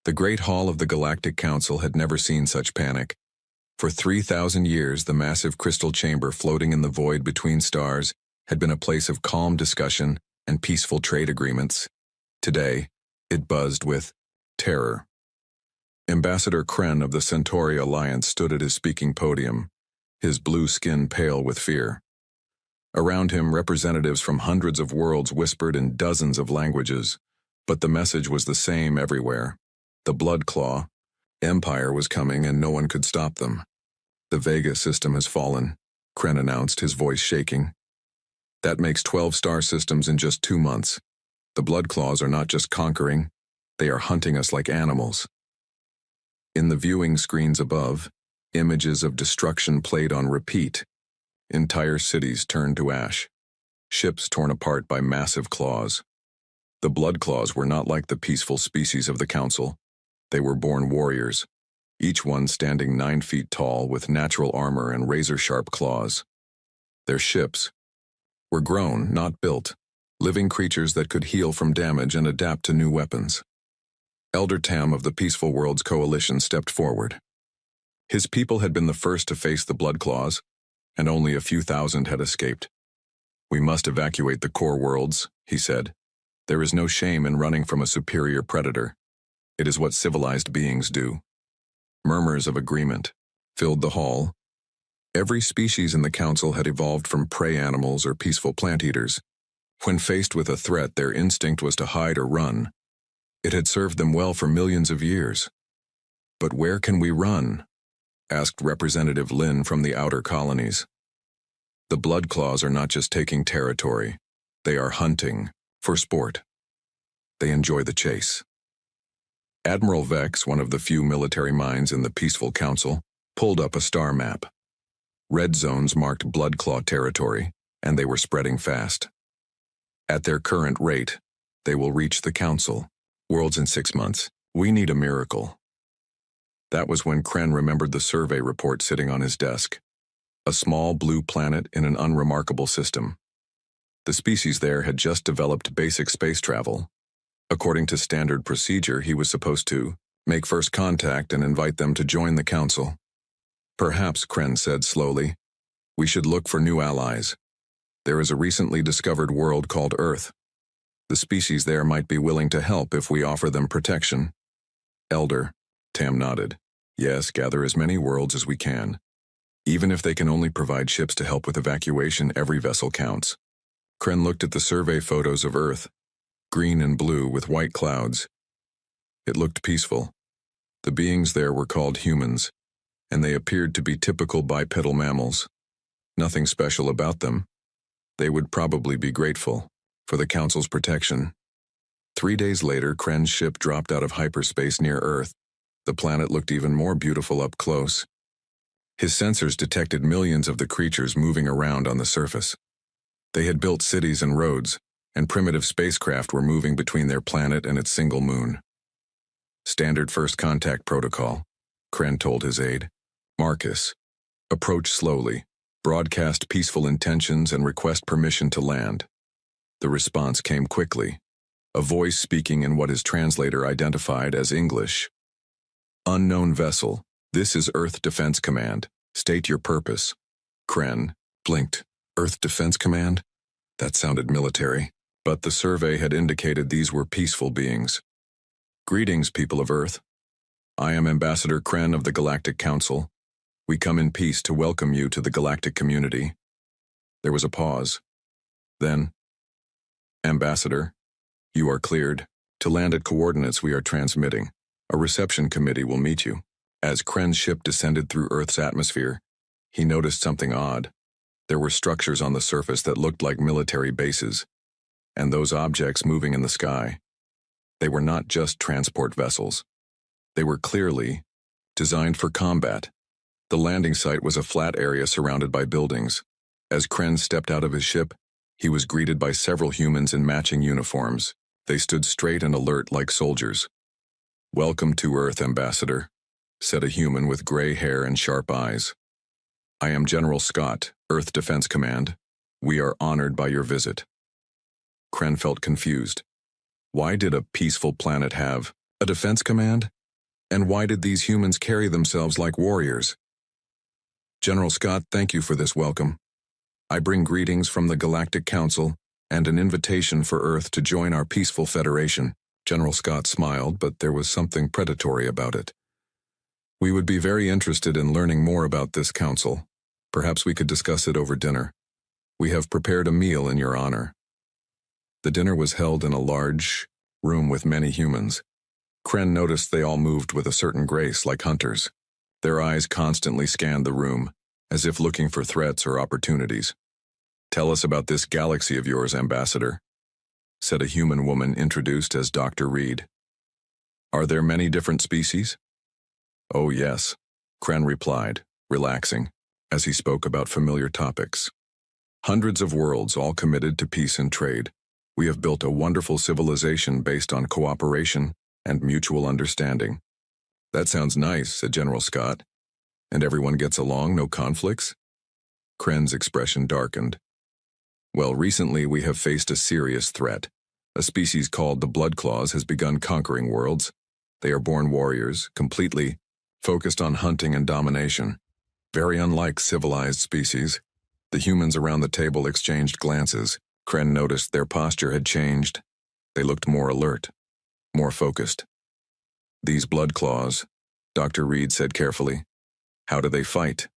The Great Hall of the Galactic Council had never seen such panic. For 3,000 years, the massive crystal chamber floating in the void between stars had been a place of calm discussion and peaceful trade agreements. Today, it buzzed with terror. Ambassador Kren of the Centauri Alliance stood at his speaking podium, his blue skin pale with fear. Around him, representatives from hundreds of worlds whispered in dozens of languages, but the message was the same everywhere. The Blood Claw Empire was coming and no one could stop them. The Vega system has fallen, Kren announced, his voice shaking. That makes 12 star systems in just 2 months. The Blood Claws are not just conquering, they are hunting us like animals. In the viewing screens above, images of destruction played on repeat. Entire cities turned to ash, ships torn apart by massive claws. The Blood Claws were not like the peaceful species of the Council. They were born warriors, each one standing 9 feet tall with natural armor and razor-sharp claws. Their ships were grown, not built, living creatures that could heal from damage and adapt to new weapons. Elder Tam of the Peaceful Worlds Coalition stepped forward. His people had been the first to face the Blood Claws, and only a few thousand had escaped. "We must evacuate the core worlds," he said. "There is no shame in running from a superior predator. It is what civilized beings do." Murmurs of agreement filled the hall. Every species in the council had evolved from prey animals or peaceful plant eaters. When faced with a threat, their instinct was to hide or run. It had served them well for millions of years. "But where can we run?" asked Representative Lin from the outer colonies. "The Blood Claws are not just taking territory. They are hunting for sport. They enjoy the chase." Admiral Vex, one of the few military minds in the Peaceful Council, pulled up a star map. Red zones marked Blood Claw territory, and they were spreading fast. At their current rate, they will reach the Council worlds in 6 months. We need a miracle. That was when Kren remembered the survey report sitting on his desk. A small blue planet in an unremarkable system. The species there had just developed basic space travel. According to standard procedure, he was supposed to make first contact and invite them to join the Council. "Perhaps," Kren said slowly, "we should look for new allies. There is a recently discovered world called Earth. The species there might be willing to help if we offer them protection." "Elder," Tam nodded. "Yes, gather as many worlds as we can. Even if they can only provide ships to help with evacuation, every vessel counts." Kren looked at the survey photos of Earth, green and blue with white clouds. It looked peaceful. The beings there were called humans, and they appeared to be typical bipedal mammals. Nothing special about them. They would probably be grateful for the Council's protection. 3 days later, Kren's ship dropped out of hyperspace near Earth. The planet looked even more beautiful up close. His sensors detected millions of the creatures moving around on the surface. They had built cities and roads, and primitive spacecraft were moving between their planet and its single moon. "Standard first contact protocol," Kren told his aide. "Marcus, approach slowly, broadcast peaceful intentions and request permission to land." The response came quickly, a voice speaking in what his translator identified as English. "Unknown vessel, this is Earth Defense Command. State your purpose." Kren blinked. Earth Defense Command? That sounded military, but the survey had indicated these were peaceful beings. "Greetings, people of Earth. I am Ambassador Kren of the Galactic Council. We come in peace to welcome you to the galactic community." There was a pause. Then, "Ambassador, you are cleared to land at coordinates we are transmitting. A reception committee will meet you." As Kren's ship descended through Earth's atmosphere, he noticed something odd. There were structures on the surface that looked like military bases, and those objects moving in the sky. They were not just transport vessels. They were clearly designed for combat. The landing site was a flat area surrounded by buildings. As Kren stepped out of his ship, he was greeted by several humans in matching uniforms. They stood straight and alert like soldiers. "Welcome to Earth, Ambassador," said a human with gray hair and sharp eyes. "I am General Scott, Earth Defense Command. We are honored by your visit." Kren felt confused. Why did a peaceful planet have A defense command? And why did these humans carry themselves like warriors? General Scott, thank you for this welcome. I bring greetings from the Galactic Council and an invitation for Earth to join our peaceful federation. General Scott smiled, but there was something predatory about it. We would be very interested in learning more about this council. Perhaps we could discuss it over dinner. We have prepared a meal in your honor. The dinner was held in a large room with many humans. Kren noticed they all moved with a certain grace like hunters. Their eyes constantly scanned the room, as if looking for threats or opportunities. Tell us about this galaxy of yours, Ambassador, said a human woman introduced as Dr. Reed. Are there many different species? Oh yes, Kren replied, relaxing, as he spoke about familiar topics. Hundreds of worlds, all committed to peace and trade. We have built a wonderful civilization based on cooperation and mutual understanding. That sounds nice, said General Scott. And everyone gets along, no conflicts? Kren's expression darkened. Well, recently we have faced a serious threat. A species called the Blood Claws has begun conquering worlds. They are born warriors, completely focused on hunting and domination. Very unlike civilized species. The humans around the table exchanged glances. Kren noticed their posture had changed. They looked more alert, more focused. These Blood Claws, Dr. Reed said carefully. How do they fight?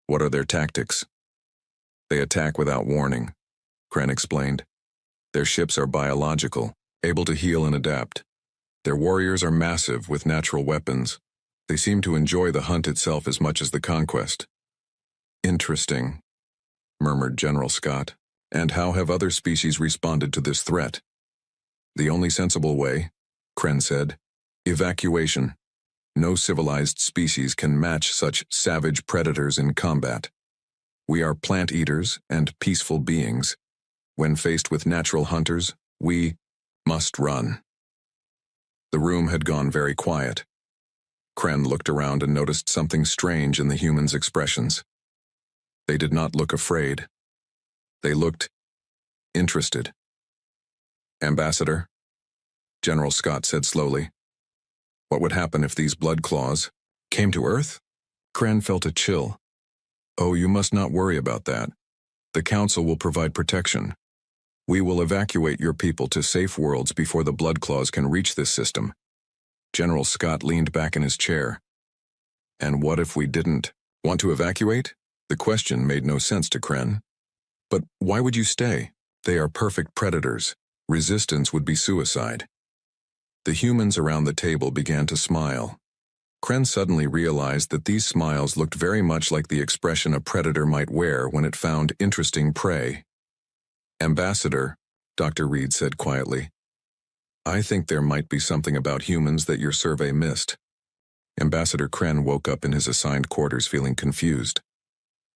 What are their tactics? They attack without warning, Kren explained. Their ships are biological, able to heal and adapt. Their warriors are massive with natural weapons. They seem to enjoy the hunt itself as much as the conquest. Interesting, murmured General Scott. And how have other species responded to this threat? The only sensible way, Kren said, evacuation. No civilized species can match such savage predators in combat. We are plant eaters and peaceful beings. When faced with natural hunters, we must run. The room had gone very quiet. Kren looked around and noticed something strange in the humans' expressions. They did not look afraid. They looked interested. Ambassador, General Scott said slowly. What would happen if these Blood Claws came to Earth? Kren felt a chill. Oh, you must not worry about that. The Council will provide protection. We will evacuate your people to safe worlds before the Blood Claws can reach this system. General Scott leaned back in his chair. And what if we didn't want to evacuate? The question made no sense to Kren. But why would you stay? They are perfect predators. Resistance would be suicide. The humans around the table began to smile. Kren suddenly realized that these smiles looked very much like the expression a predator might wear when it found interesting prey. Ambassador, Dr. Reed said quietly, I think there might be something about humans that your survey missed. Ambassador Kren woke up in his assigned quarters feeling confused.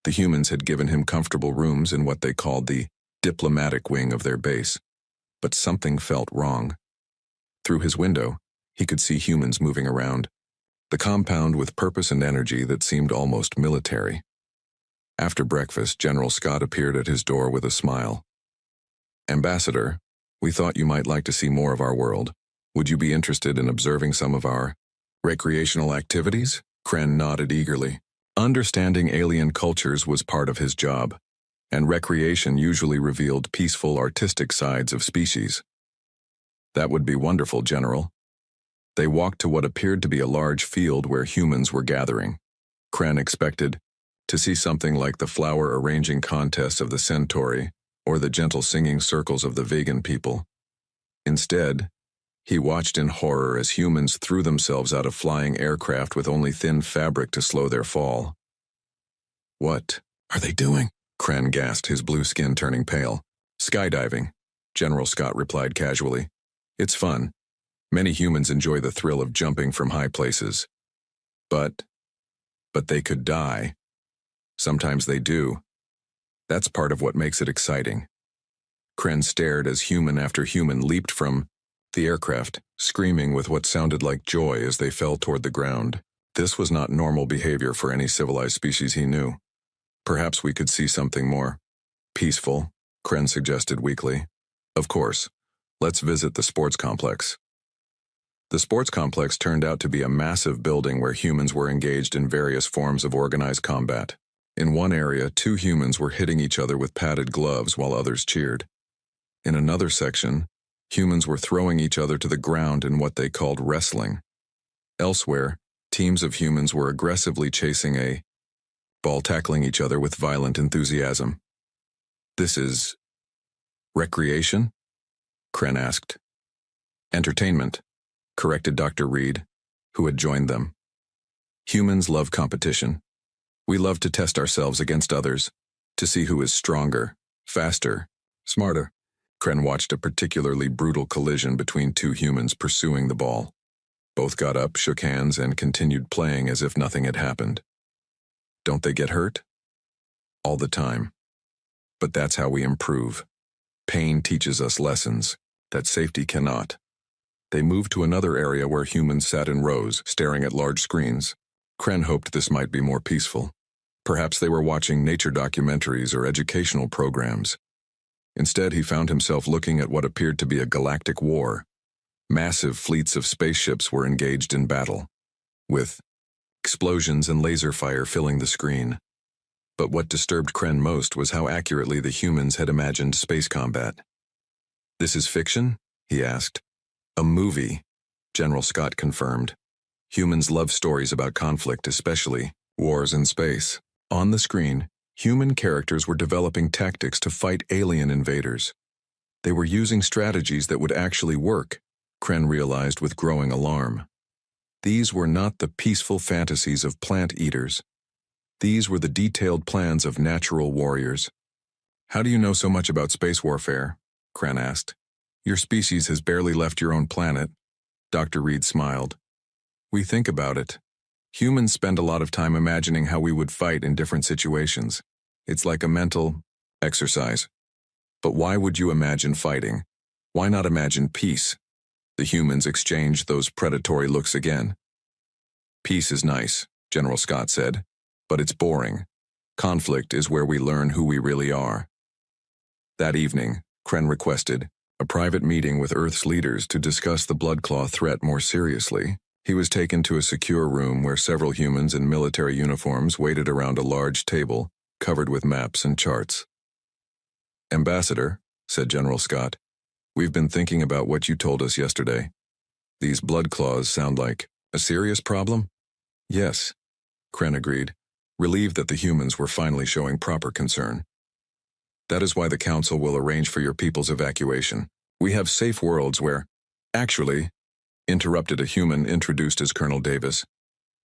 The humans had given him comfortable rooms in what they called the diplomatic wing of their base. But something felt wrong. Through his window, he could see humans moving around, the compound with purpose and energy that seemed almost military. After breakfast, General Scott appeared at his door with a smile. Ambassador, we thought you might like to see more of our world. Would you be interested in observing some of our recreational activities? Kren nodded eagerly. Understanding alien cultures was part of his job, and recreation usually revealed peaceful, artistic sides of species. That would be wonderful, General. They walked to what appeared to be a large field where humans were gathering. Kren expected to see something like the flower arranging contests of the Centauri or the gentle singing circles of the vegan people. Instead, he watched in horror as humans threw themselves out of flying aircraft with only thin fabric to slow their fall. What are they doing? Kren gasped, his blue skin turning pale. Skydiving, General Scott replied casually. It's fun. Many humans enjoy the thrill of jumping from high places. But they could die. Sometimes they do. That's part of what makes it exciting. Kren stared as human after human leaped from the aircraft, screaming with what sounded like joy as they fell toward the ground. This was not normal behavior for any civilized species he knew. Perhaps we could see something more peaceful, Kren suggested weakly. Of course. Let's visit the sports complex. The sports complex turned out to be a massive building where humans were engaged in various forms of organized combat. In one area, 2 humans were hitting each other with padded gloves while others cheered. In another section, humans were throwing each other to the ground in what they called wrestling. Elsewhere, teams of humans were aggressively chasing a ball, tackling each other with violent enthusiasm. "This is recreation?" Kren asked. "Entertainment," corrected Dr. Reed, who had joined them. "Humans love competition. We love to test ourselves against others, to see who is stronger, faster, smarter." Kren watched a particularly brutal collision between 2 humans pursuing the ball. Both got up, shook hands, and continued playing as if nothing had happened. "Don't they get hurt?" "All the time. But that's how we improve. Pain teaches us lessons that safety cannot." They moved to another area where humans sat in rows, staring at large screens. Kren hoped this might be more peaceful. Perhaps they were watching nature documentaries or educational programs. Instead, he found himself looking at what appeared to be a galactic war. Massive fleets of spaceships were engaged in battle, with explosions and laser fire filling the screen. But what disturbed Kren most was how accurately the humans had imagined space combat. "This is fiction?" he asked. "A movie," General Scott confirmed. "Humans love stories about conflict, especially wars in space." On the screen, human characters were developing tactics to fight alien invaders. They were using strategies that would actually work, Kren realized with growing alarm. These were not the peaceful fantasies of plant eaters. These were the detailed plans of natural warriors. "How do you know so much about space warfare?" Kren asked. "Your species has barely left your own planet." Dr. Reed smiled. "We think about it. Humans spend a lot of time imagining how we would fight in different situations. It's like a mental exercise. But why would you imagine fighting? Why not imagine peace?" The humans exchanged those predatory looks again. "Peace is nice," General Scott said, "but it's boring. Conflict is where we learn who we really are." That evening, Kren requested a private meeting with Earth's leaders to discuss the bloodclaw threat more seriously. He was taken to a secure room where several humans in military uniforms waited around a large table covered with maps and charts. "Ambassador," said General Scott, "we've been thinking about what you told us yesterday. These blood claws sound like a serious problem?" "Yes," Kren agreed, relieved that the humans were finally showing proper concern. "That is why the Council will arrange for your people's evacuation. We have safe worlds where—" "Actually," interrupted a human introduced as Colonel Davis,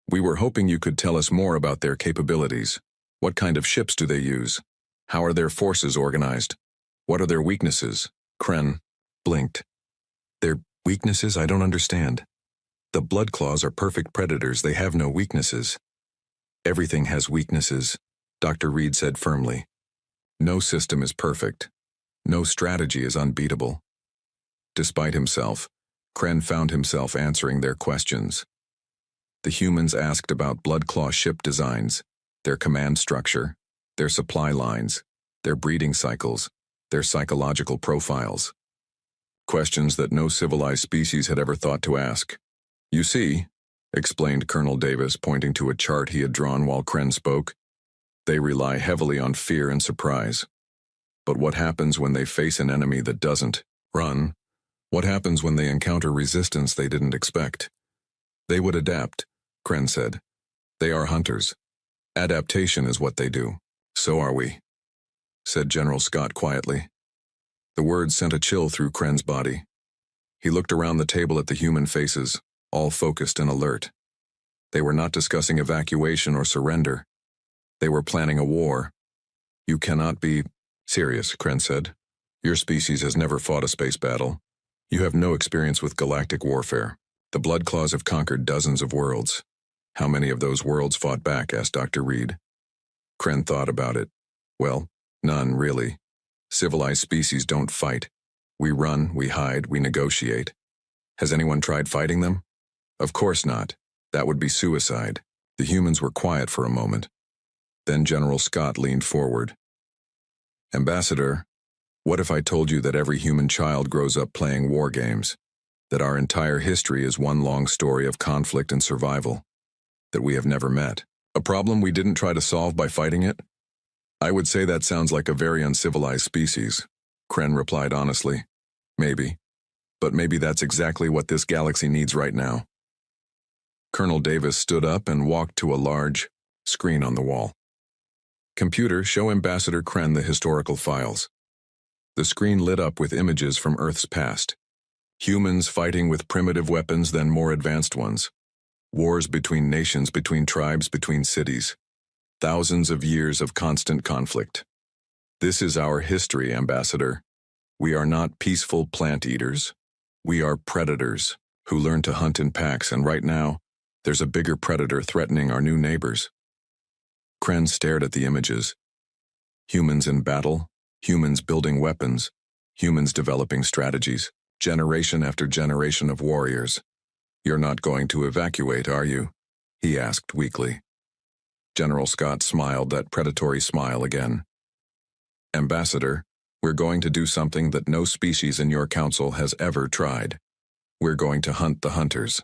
"we were hoping you could tell us more about their capabilities. What kind of ships do they use? How are their forces organized? What are their weaknesses?" Kren blinked. "Their weaknesses? I don't understand. The bloodclaws are perfect predators. They have no weaknesses." "Everything has weaknesses," Dr. Reed said firmly. "No system is perfect. No strategy is unbeatable." Despite himself, Kren found himself answering their questions. The humans asked about bloodclaw ship designs, their command structure, their supply lines, their breeding cycles, their psychological profiles. Questions that no civilized species had ever thought to ask. "You see," explained Colonel Davis, pointing to a chart he had drawn while Kren spoke, "they rely heavily on fear and surprise. But what happens when they face an enemy that doesn't run? What happens when they encounter resistance they didn't expect?" "They would adapt," Kren said. "They are hunters. Adaptation is what they do." "So are we," said General Scott quietly. The words sent a chill through Kren's body. He looked around the table at the human faces, all focused and alert. They were not discussing evacuation or surrender. They were planning a war. "You cannot be serious," Kren said. "Your species has never fought a space battle. You have no experience with galactic warfare. The bloodclaws have conquered dozens of worlds. How many of those worlds fought back?" asked Dr. Reed. Kren thought about it. "Well, none, really. Civilized species don't fight. We run, we hide, we negotiate. Has anyone tried fighting them? Of course not. That would be suicide." The humans were quiet for a moment. Then General Scott leaned forward. "Ambassador, what if I told you that every human child grows up playing war games? that our entire history is one long story of conflict and survival, that we have never met. A problem we didn't try to solve by fighting it? I would say that sounds like a very uncivilized species, Kren replied honestly. Maybe. But maybe that's exactly what this galaxy needs right now. Colonel Davis stood up and walked to a large screen on the wall. Computer, show Ambassador Kren the historical files. The screen lit up with images from Earth's past. Humans fighting with primitive weapons, then more advanced ones. Wars between nations, between tribes, between cities. Thousands of years of constant conflict. This is our history, Ambassador. We are not peaceful plant eaters. We are predators who learn to hunt in packs, and right now, there's a bigger predator threatening our new neighbors. Kren stared at the images. Humans in battle, humans building weapons, humans developing strategies, generation after generation of warriors. You're not going to evacuate, are you? He asked weakly. General Scott smiled that predatory smile again. Ambassador, we're going to do something that no species in your council has ever tried. We're going to hunt the hunters.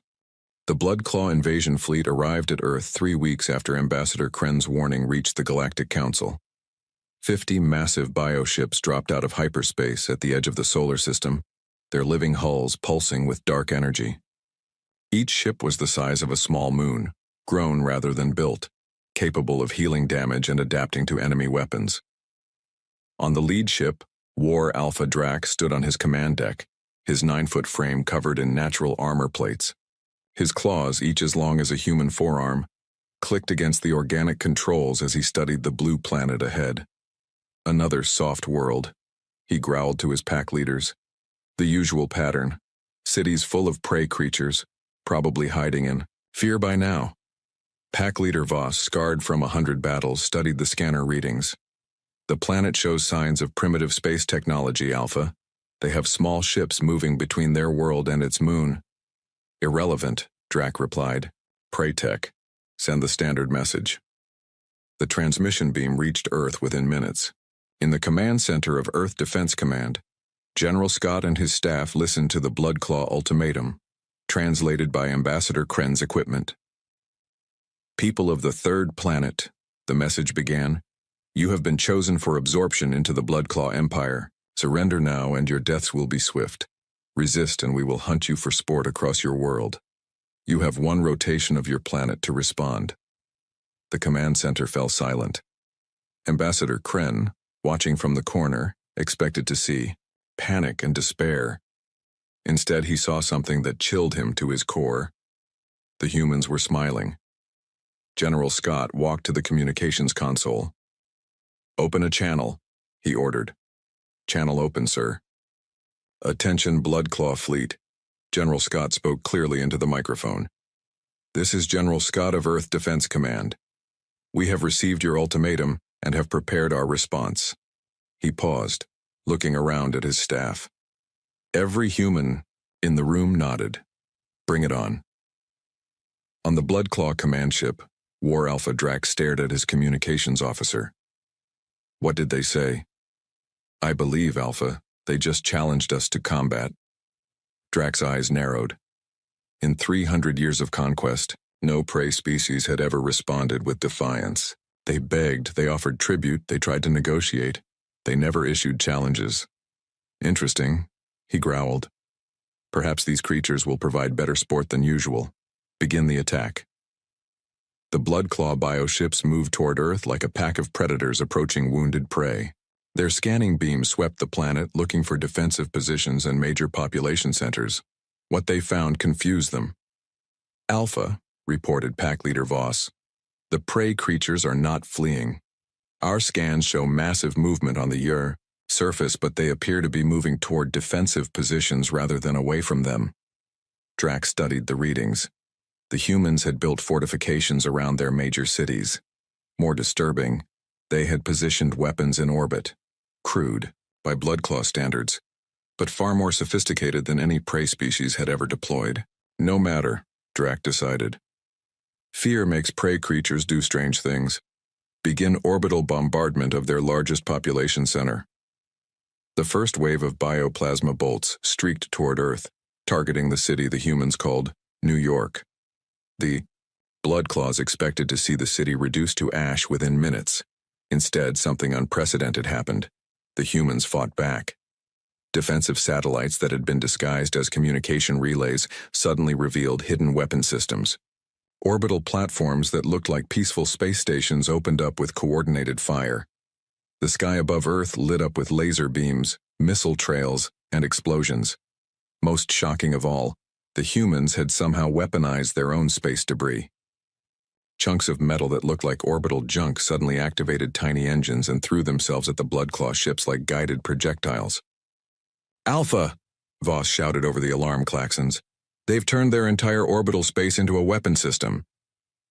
The Bloodclaw invasion fleet arrived at Earth 3 weeks after Ambassador Kren's warning reached the Galactic Council. 50 massive bioships dropped out of hyperspace at the edge of the solar system, their living hulls pulsing with dark energy. Each ship was the size of a small moon, grown rather than built, capable of healing damage and adapting to enemy weapons. On the lead ship, War Alpha Drac stood on his command deck, his 9-foot frame covered in natural armor plates. His claws, each as long as a human forearm, clicked against the organic controls as he studied the blue planet ahead. Another soft world, he growled to his pack leaders. The usual pattern, cities full of prey creatures, probably hiding in fear by now. Pack leader Voss, scarred from 100 battles, studied the scanner readings. The planet shows signs of primitive space technology, Alpha. They have small ships moving between their world and its moon. Irrelevant, Drac replied. Prey tech. Send the standard message. The transmission beam reached Earth within minutes. In the command center of Earth Defense Command, General Scott and his staff listened to the Bloodclaw ultimatum, translated by Ambassador Kren's equipment. People of the third planet, the message began, you have been chosen for absorption into the Bloodclaw Empire. Surrender now and your deaths will be swift. Resist and we will hunt you for sport across your world. You have one rotation of your planet to respond. The command center fell silent. Ambassador Kren, watching from the corner, expected to see panic and despair. Instead, he saw something that chilled him to his core. The humans were smiling. General Scott walked to the communications console. Open a channel, he ordered. Channel open, sir. Attention, Bloodclaw Fleet. General Scott spoke clearly into the microphone. This is General Scott of Earth Defense Command. We have received your ultimatum and have prepared our response. He paused, looking around at his staff. Every human in the room nodded. Bring it on. On the Bloodclaw command ship, War Alpha Drac stared at his communications officer. What did they say? I believe, Alpha, they just challenged us to combat. Drac's eyes narrowed. In 300 years of conquest, no prey species had ever responded with defiance. They begged, they offered tribute, they tried to negotiate. They never issued challenges. Interesting, he growled. Perhaps these creatures will provide better sport than usual. Begin the attack. The Bloodclaw bioships moved toward Earth like a pack of predators approaching wounded prey. Their scanning beams swept the planet looking for defensive positions and major population centers. What they found confused them. Alpha, reported pack leader Voss. The prey creatures are not fleeing. Our scans show massive movement on the surface, but they appear to be moving toward defensive positions rather than away from them. Drac studied the readings. The humans had built fortifications around their major cities. More disturbing, they had positioned weapons in orbit. Crude, by Bloodclaw standards, but far more sophisticated than any prey species had ever deployed. No matter, Drac decided. Fear makes prey creatures do strange things. Begin orbital bombardment of their largest population center. The first wave of bioplasma bolts streaked toward Earth, targeting the city the humans called New York. The Blood Claws expected to see the city reduced to ash within minutes. Instead, something unprecedented happened. The humans fought back. Defensive satellites that had been disguised as communication relays suddenly revealed hidden weapon systems. Orbital platforms that looked like peaceful space stations opened up with coordinated fire. The sky above Earth lit up with laser beams, missile trails, and explosions. Most shocking of all, the humans had somehow weaponized their own space debris. Chunks of metal that looked like orbital junk suddenly activated tiny engines and threw themselves at the Bloodclaw ships like guided projectiles. "Alpha!" Voss shouted over the alarm klaxons. "They've turned their entire orbital space into a weapon system."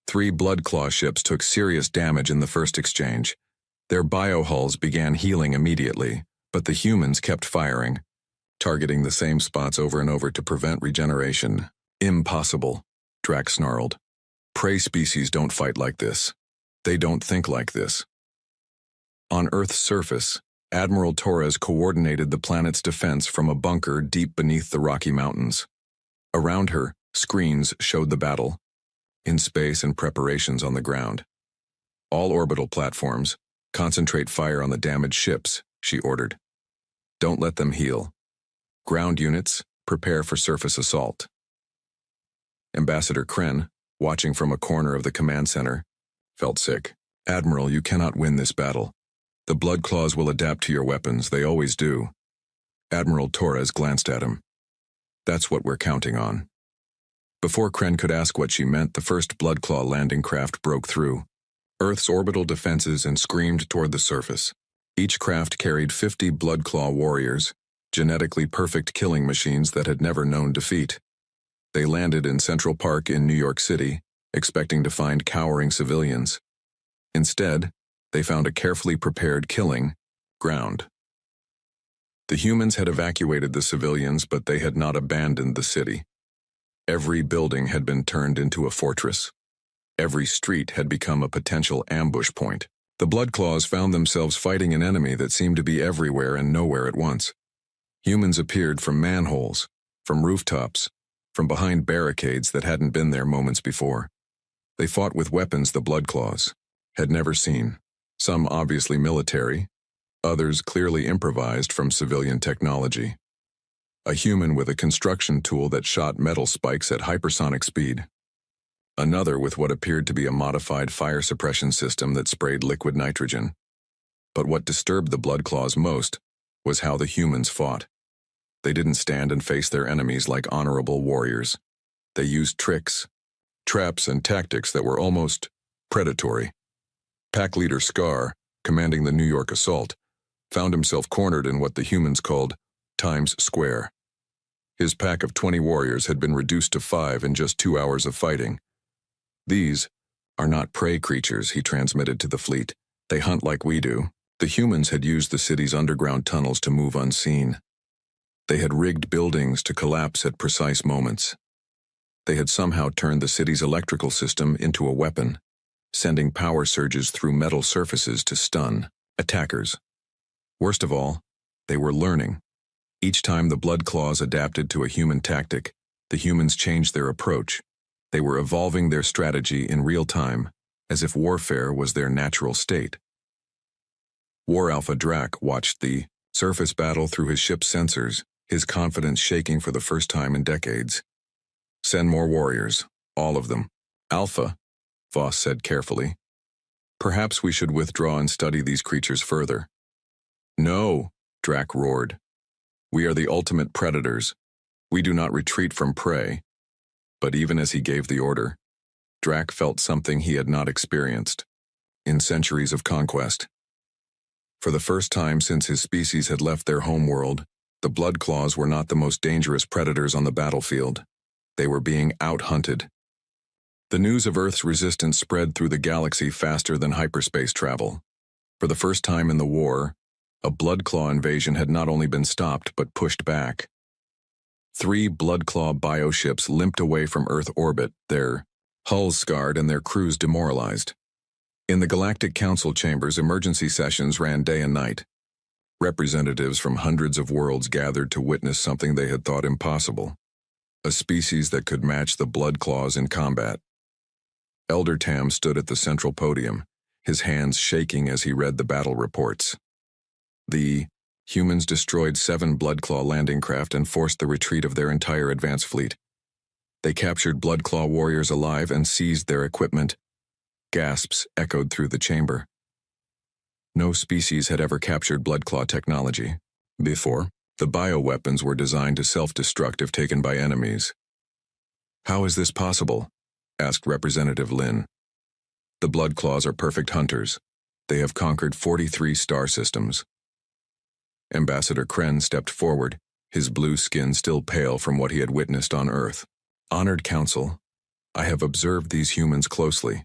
3 Bloodclaw ships took serious damage in the first exchange. Their biohulls began healing immediately, but the humans kept firing, targeting the same spots over and over to prevent regeneration. "Impossible," Drax snarled. "Prey species don't fight like this. They don't think like this." On Earth's surface, Admiral Torres coordinated the planet's defense from a bunker deep beneath the Rocky Mountains. Around her, screens showed the battle. In space and preparations on the ground. "All orbital platforms, concentrate fire on the damaged ships," she ordered. "Don't let them heal. Ground units, prepare for surface assault." Ambassador Kren, watching from a corner of the command center, felt sick. "Admiral, you cannot win this battle. The Bloodclaws will adapt to your weapons, they always do." Admiral Torres glanced at him. "That's what we're counting on." Before Kren could ask what she meant, the first Bloodclaw landing craft broke through Earth's orbital defenses and screamed toward the surface. Each craft carried 50 Bloodclaw warriors, genetically perfect killing machines that had never known defeat. They landed in Central Park in New York City, expecting to find cowering civilians. Instead, they found a carefully prepared killing ground. The humans had evacuated the civilians, but they had not abandoned the city. Every building had been turned into a fortress. Every street had become a potential ambush point. The Bloodclaws found themselves fighting an enemy that seemed to be everywhere and nowhere at once. Humans appeared from manholes, from rooftops, from behind barricades that hadn't been there moments before. They fought with weapons the Bloodclaws had never seen, some obviously military, others clearly improvised from civilian technology. A human with a construction tool that shot metal spikes at hypersonic speed. Another with what appeared to be a modified fire suppression system that sprayed liquid nitrogen. But what disturbed the Bloodclaws most was how the humans fought. They didn't stand and face their enemies like honorable warriors. They used tricks, traps, and tactics that were almost predatory. Pack leader Scar, commanding the New York assault, found himself cornered in what the humans called Times Square. His pack of 20 warriors had been reduced to 5 in just 2 hours of fighting. "These are not prey creatures," he transmitted to the fleet. "They hunt like we do." The humans had used the city's underground tunnels to move unseen. They had rigged buildings to collapse at precise moments. They had somehow turned the city's electrical system into a weapon, sending power surges through metal surfaces to stun attackers. Worst of all, they were learning. Each time the Bloodclaws adapted to a human tactic, the humans changed their approach. They were evolving their strategy in real time, as if warfare was their natural state. War Alpha Drac watched the surface battle through his ship's sensors, his confidence shaking for the first time in decades. "Send more warriors, all of them." "Alpha," Voss said carefully. "Perhaps we should withdraw and study these creatures further." "No," Drac roared. "We are the ultimate predators. We do not retreat from prey." But even as he gave the order, Drac felt something he had not experienced in centuries of conquest. For the first time since his species had left their homeworld, the Bloodclaws were not the most dangerous predators on the battlefield. They were being out-hunted. The news of Earth's resistance spread through the galaxy faster than hyperspace travel. For the first time in the war, a Bloodclaw invasion had not only been stopped but pushed back. 3 Bloodclaw bioships limped away from Earth orbit, their hulls scarred and their crews demoralized. In the Galactic Council chambers, emergency sessions ran day and night. Representatives from hundreds of worlds gathered to witness something they had thought impossible. a species that could match the blood claws in combat. Elder Tam stood at the central podium, his hands shaking as he read the battle reports. The humans destroyed 7 Bloodclaw landing craft and forced the retreat of their entire advance fleet. They captured Bloodclaw warriors alive and seized their equipment. Gasps echoed through the chamber. No species had ever captured Bloodclaw technology before. The bioweapons were designed to self-destruct if taken by enemies. "How is this possible?" asked Representative Lin. "The Bloodclaws are perfect hunters. They have conquered 43 star systems." Ambassador Kren stepped forward, his blue skin still pale from what he had witnessed on Earth. "Honored Council, I have observed these humans closely.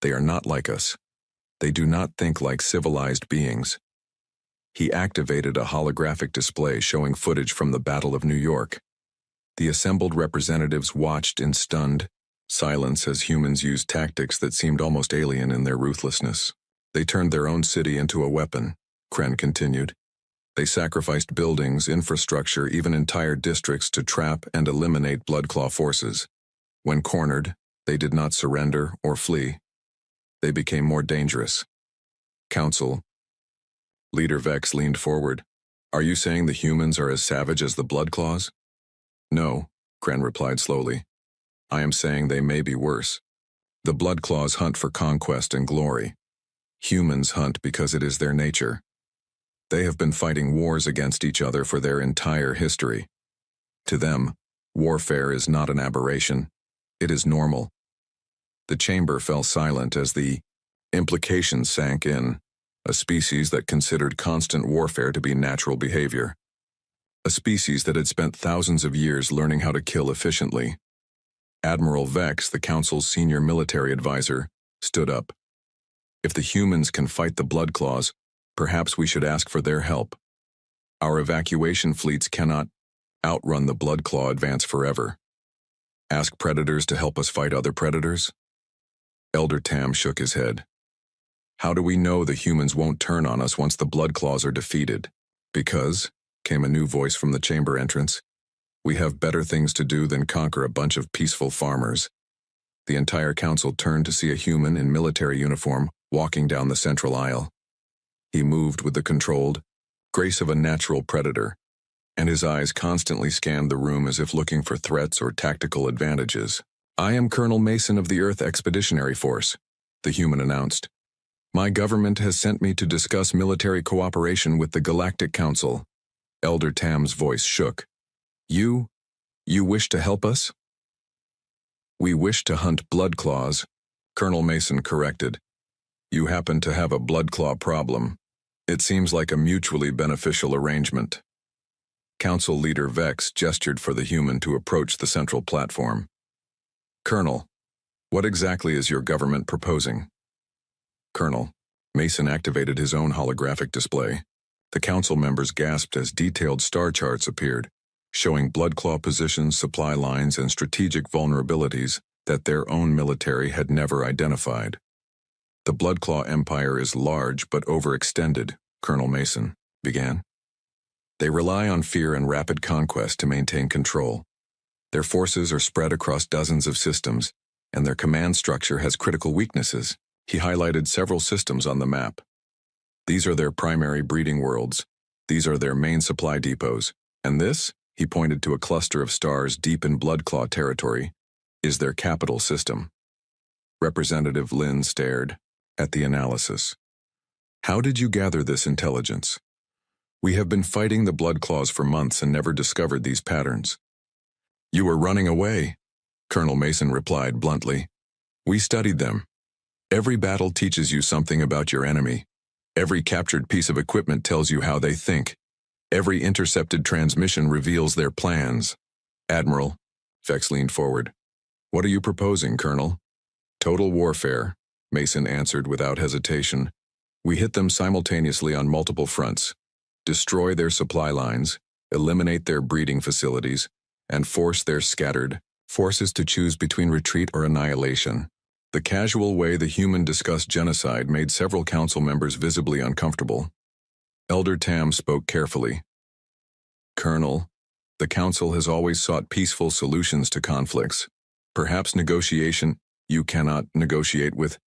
They are not like us. They do not think like civilized beings." He activated a holographic display showing footage from the Battle of New York. The assembled representatives watched in stunned silence as humans used tactics that seemed almost alien in their ruthlessness. "They turned their own city into a weapon," Kren continued. "They sacrificed buildings, infrastructure, even entire districts to trap and eliminate Bloodclaw forces. When cornered, they did not surrender or flee. They became more dangerous." "Council." Leader Vex leaned forward. "Are you saying the humans are as savage as the Bloodclaws?" "No," Kren replied slowly. "I am saying they may be worse. The Bloodclaws hunt for conquest and glory. Humans hunt because it is their nature. They have been fighting wars against each other for their entire history. To them, warfare is not an aberration. It is normal." The chamber fell silent as the implications sank in. A species that considered constant warfare to be natural behavior. A species that had spent thousands of years learning how to kill efficiently. Admiral Vex, the Council's senior military advisor, stood up. "If the humans can fight the Bloodclaws, perhaps we should ask for their help. Our evacuation fleets cannot outrun the Bloodclaw advance forever. Ask predators to help us fight other predators?" Elder Tam shook his head. "How do we know the humans won't turn on us once the Bloodclaws are defeated?" "Because," came a new voice from the chamber entrance, "we have better things to do than conquer a bunch of peaceful farmers." The entire council turned to see a human in military uniform walking down the central aisle. He moved with the controlled grace of a natural predator, and his eyes constantly scanned the room as if looking for threats or tactical advantages. "I am Colonel Mason of the Earth Expeditionary Force," the human announced. "My government has sent me to discuss military cooperation with the Galactic Council." Elder Tam's voice shook. You wish to help us?" "We wish to hunt Bloodclaws," Colonel Mason corrected. "You happen to have a Bloodclaw problem. It seems like a mutually beneficial arrangement." Council Leader Vex gestured for the human to approach the central platform. "Colonel, what exactly is your government proposing?" "Colonel." Mason activated his own holographic display. The council members gasped as detailed star charts appeared, showing Bloodclaw positions, supply lines, and strategic vulnerabilities that their own military had never identified. "The Bloodclaw Empire is large but overextended," Colonel Mason began. "They rely on fear and rapid conquest to maintain control. Their forces are spread across dozens of systems, and their command structure has critical weaknesses." He highlighted several systems on the map. "These are their primary breeding worlds. These are their main supply depots. And this," he pointed to a cluster of stars deep in Bloodclaw territory, "is their capital system." Representative Lin stared at the analysis. "How did you gather this intelligence?" "We have been fighting the Bloodclaws for months and never discovered these patterns." "You were running away," Colonel Mason replied bluntly. "We studied them. Every battle teaches you something about your enemy. Every captured piece of equipment tells you how they think. Every intercepted transmission reveals their plans." "Admiral," Vex leaned forward. "What are you proposing, Colonel?" "Total warfare," Mason answered without hesitation. "We hit them simultaneously on multiple fronts. Destroy their supply lines, eliminate their breeding facilities, and force their scattered forces to choose between retreat or annihilation." The casual way the human discussed genocide made several council members visibly uncomfortable. Elder Tam spoke carefully. "Colonel, The Council has always sought peaceful solutions to conflicts. Perhaps negotiation. You cannot negotiate with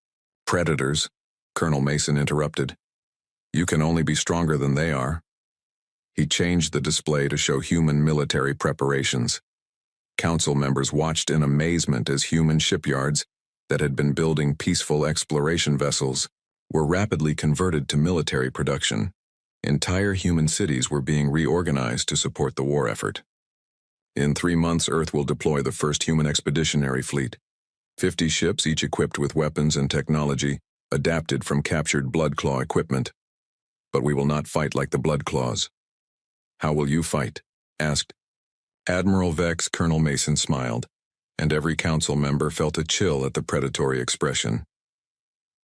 predators, Colonel Mason interrupted. You can only be stronger than they are. He changed the display to show human military preparations. Council members watched in amazement as human shipyards that had been building peaceful exploration vessels were rapidly converted to military production. Entire human cities were being reorganized to support the war effort. In 3 months, Earth will deploy the first human expeditionary fleet. 50 ships, each equipped with weapons and technology, adapted from captured Blood Claw equipment. But we will not fight like the Blood Claws. How will you fight? Asked Admiral Vex. Colonel Mason smiled, and every council member felt a chill at the predatory expression.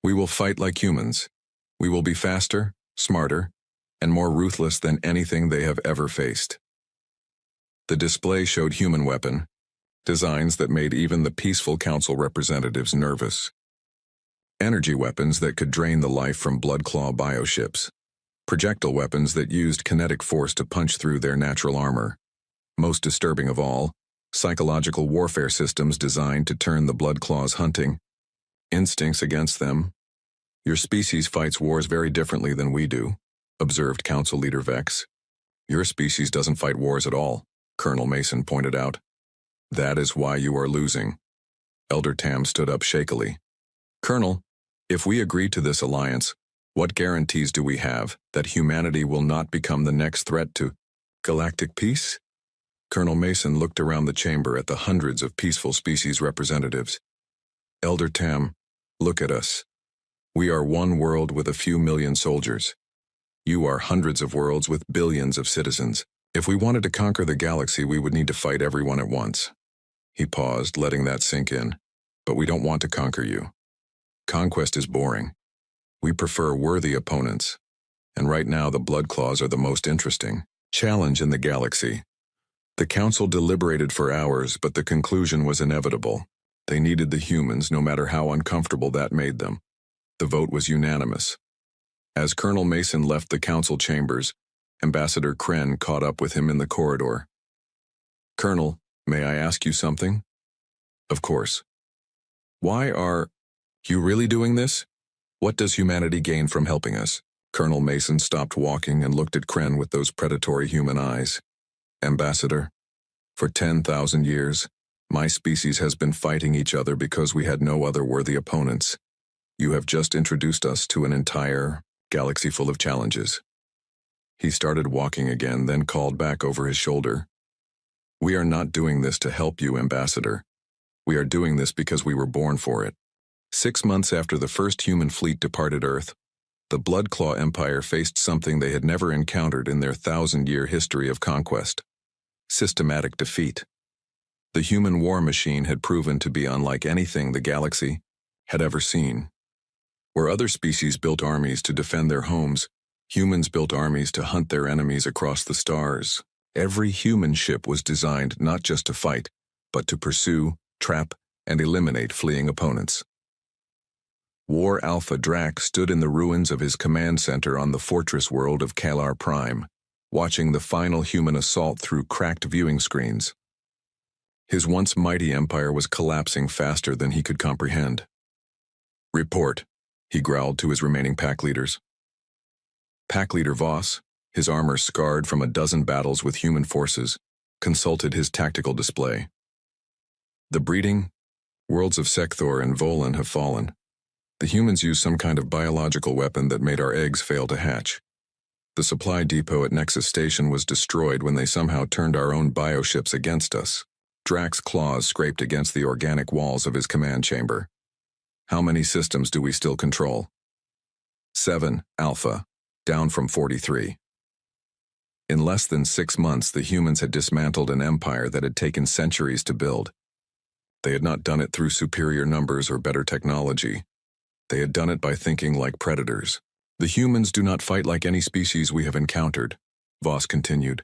We will fight like humans. We will be faster, smarter, and more ruthless than anything they have ever faced. The display showed human weapon designs that made even the peaceful council representatives nervous. Energy weapons that could drain the life from Blood Claw bioships. Projectile weapons that used kinetic force to punch through their natural armor. Most disturbing of all, psychological warfare systems designed to turn the Blood Claws' hunting instincts against them. Your species fights wars very differently than we do, observed Council Leader Vex. Your species doesn't fight wars at all, Colonel Mason pointed out. That is why you are losing. Elder Tam stood up shakily. Colonel, if we agree to this alliance, what guarantees do we have that humanity will not become the next threat to galactic peace? Colonel Mason looked around the chamber at the hundreds of peaceful species representatives. Elder Tam, look at us. We are one world with a few million soldiers. You are hundreds of worlds with billions of citizens. If we wanted to conquer the galaxy, we would need to fight everyone at once. He paused, letting that sink in. But we don't want to conquer you. Conquest is boring. We prefer worthy opponents. And right now the Blood Claws are the most interesting challenge in the galaxy. The council deliberated for hours, but the conclusion was inevitable. They needed the humans, no matter how uncomfortable that made them. The vote was unanimous. As Colonel Mason left the council chambers, Ambassador Kren caught up with him in the corridor. Colonel, may I ask you something? Of course. Why are you really doing this? What does humanity gain from helping us? Colonel Mason stopped walking and looked at Kren with those predatory human eyes. Ambassador, for 10,000 years, my species has been fighting each other because we had no other worthy opponents. You have just introduced us to an entire galaxy full of challenges. He started walking again, then called back over his shoulder. We are not doing this to help you, Ambassador. We are doing this because we were born for it. 6 months after the first human fleet departed Earth, the Blood Claw Empire faced something they had never encountered in their 1,000-year history of conquest: systematic defeat. The human war machine had proven to be unlike anything the galaxy had ever seen. Where other species built armies to defend their homes, humans built armies to hunt their enemies across the stars. Every human ship was designed not just to fight, but to pursue, trap, and eliminate fleeing opponents. War Alpha Drac stood in the ruins of his command center on the fortress world of Kalar Prime, watching the final human assault through cracked viewing screens. His once mighty empire was collapsing faster than he could comprehend. Report, he growled to his remaining pack leaders. Pack leader Voss, his armor scarred from a dozen battles with human forces, consulted his tactical display. The breeding worlds of Sekthor and Volan have fallen. The humans used some kind of biological weapon that made our eggs fail to hatch. The supply depot at Nexus Station was destroyed when they somehow turned our own bioships against us. Drac's claws scraped against the organic walls of his command chamber. How many systems do we still control? 7, Alpha, down from 43. In less than 6 months, the humans had dismantled an empire that had taken centuries to build. They had not done it through superior numbers or better technology. They had done it by thinking like predators. The humans do not fight like any species we have encountered, Voss continued.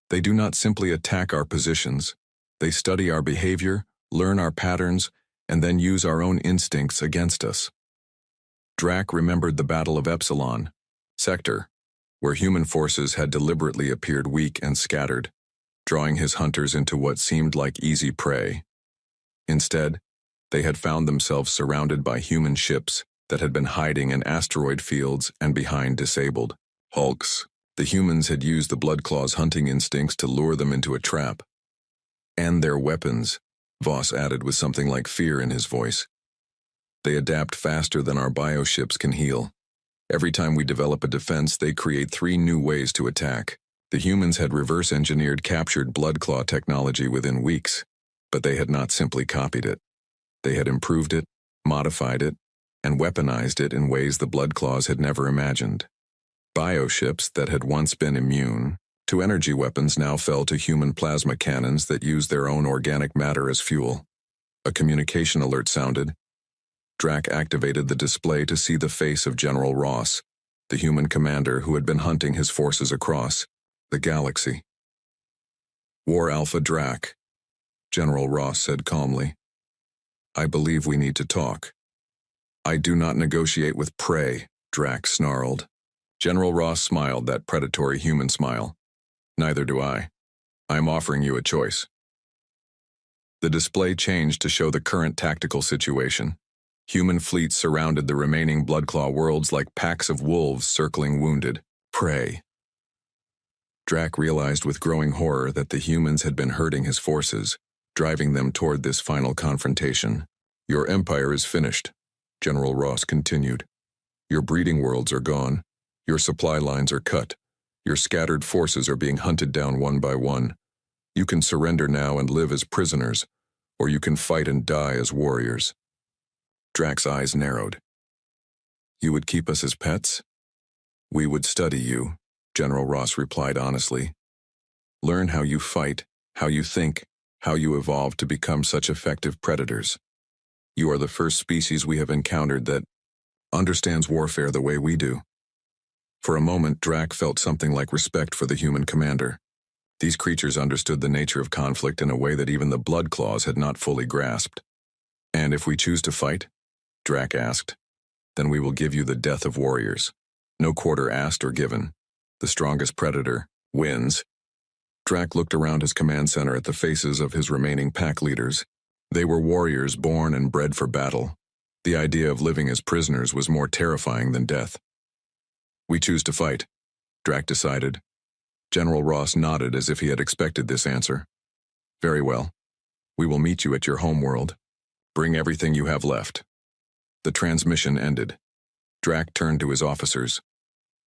They do not simply attack our positions. They study our behavior, learn our patterns, and then use our own instincts against us. Drac remembered the Battle of Epsilon, Sector, where human forces had deliberately appeared weak and scattered. drawing his hunters into what seemed like easy prey. Instead, they had found themselves surrounded by human ships that had been hiding in asteroid fields and behind disabled hulks. The humans had used the Bloodclaw's hunting instincts to lure them into a trap. And their weapons, Voss added with something like fear in his voice. They adapt faster than our bioships can heal. Every time we develop a defense, they create 3 new ways to attack. The humans had reverse-engineered captured Bloodclaw technology within weeks, but they had not simply copied it. They had improved it, modified it, and weaponized it in ways the Bloodclaws had never imagined. Bioships that had once been immune to energy weapons now fell to human plasma cannons that used their own organic matter as fuel. A communication alert sounded. Drac activated the display to see the face of General Ross, the human commander who had been hunting his forces across the galaxy. War Alpha Drac, General Ross said calmly. I believe we need to talk. I do not negotiate with prey, Drac snarled. General Ross smiled that predatory human smile. Neither do I. I'm offering you a choice. The display changed to show the current tactical situation. Human fleets surrounded the remaining Bloodclaw worlds like packs of wolves circling wounded prey. Drac realized with growing horror that the humans had been hurting his forces, driving them toward this final confrontation. Your empire is finished, General Ross continued. Your breeding worlds are gone. Your supply lines are cut. Your scattered forces are being hunted down one by one. You can surrender now and live as prisoners, or you can fight and die as warriors. Drac's eyes narrowed. You would keep us as pets? We would study you, General Ross replied honestly. Learn how you fight, how you think, how you evolve to become such effective predators. You are the first species we have encountered that understands warfare the way we do. For a moment, Drac felt something like respect for the human commander. These creatures understood the nature of conflict in a way that even the Bloodclaws had not fully grasped. And if we choose to fight, Drac asked, then we will give you the death of warriors. No quarter asked or given. The strongest predator wins. Drac looked around his command center at the faces of his remaining pack leaders. They were warriors born and bred for battle. The idea of living as prisoners was more terrifying than death. We choose to fight, Drac decided. General Ross nodded as if he had expected this answer. Very well. We will meet you at your homeworld. Bring everything you have left. The transmission ended. Drac turned to his officers.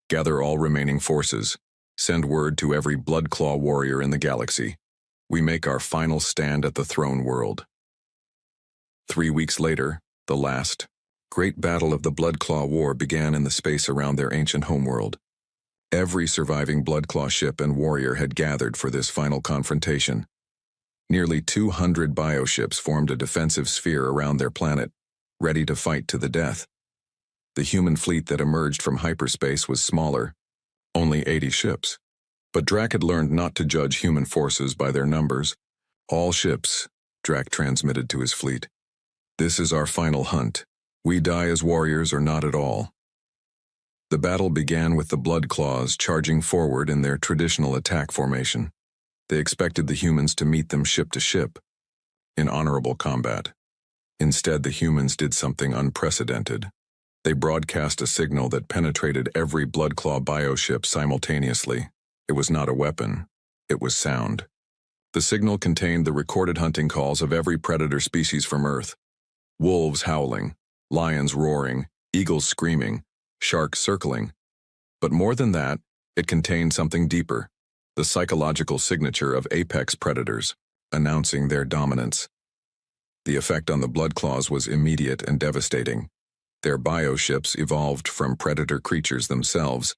Gather all remaining forces. Send word to every Bloodclaw warrior in the galaxy. We make our final stand at the throne world. 3 weeks later, the last great battle of the Bloodclaw War began in the space around their ancient homeworld. Every surviving Bloodclaw ship and warrior had gathered for this final confrontation. Nearly 200 bioships formed a defensive sphere around their planet, ready to fight to the death. The human fleet that emerged from hyperspace was smaller, only 80 ships. But Drac had learned not to judge human forces by their numbers. All ships, Drac transmitted to his fleet. This is our final hunt. We die as warriors or not at all. The battle began with the Bloodclaws charging forward in their traditional attack formation. They expected the humans to meet them ship to ship, in honorable combat. Instead, the humans did something unprecedented. They broadcast a signal that penetrated every Bloodclaw bioship simultaneously. It was not a weapon. It was sound. The signal contained the recorded hunting calls of every predator species from Earth. Wolves howling, lions roaring, eagles screaming, sharks circling. But more than that, it contained something deeper, the psychological signature of apex predators, announcing their dominance. The effect on the Bloodclaws was immediate and devastating. Their bioships, evolved from predator creatures themselves,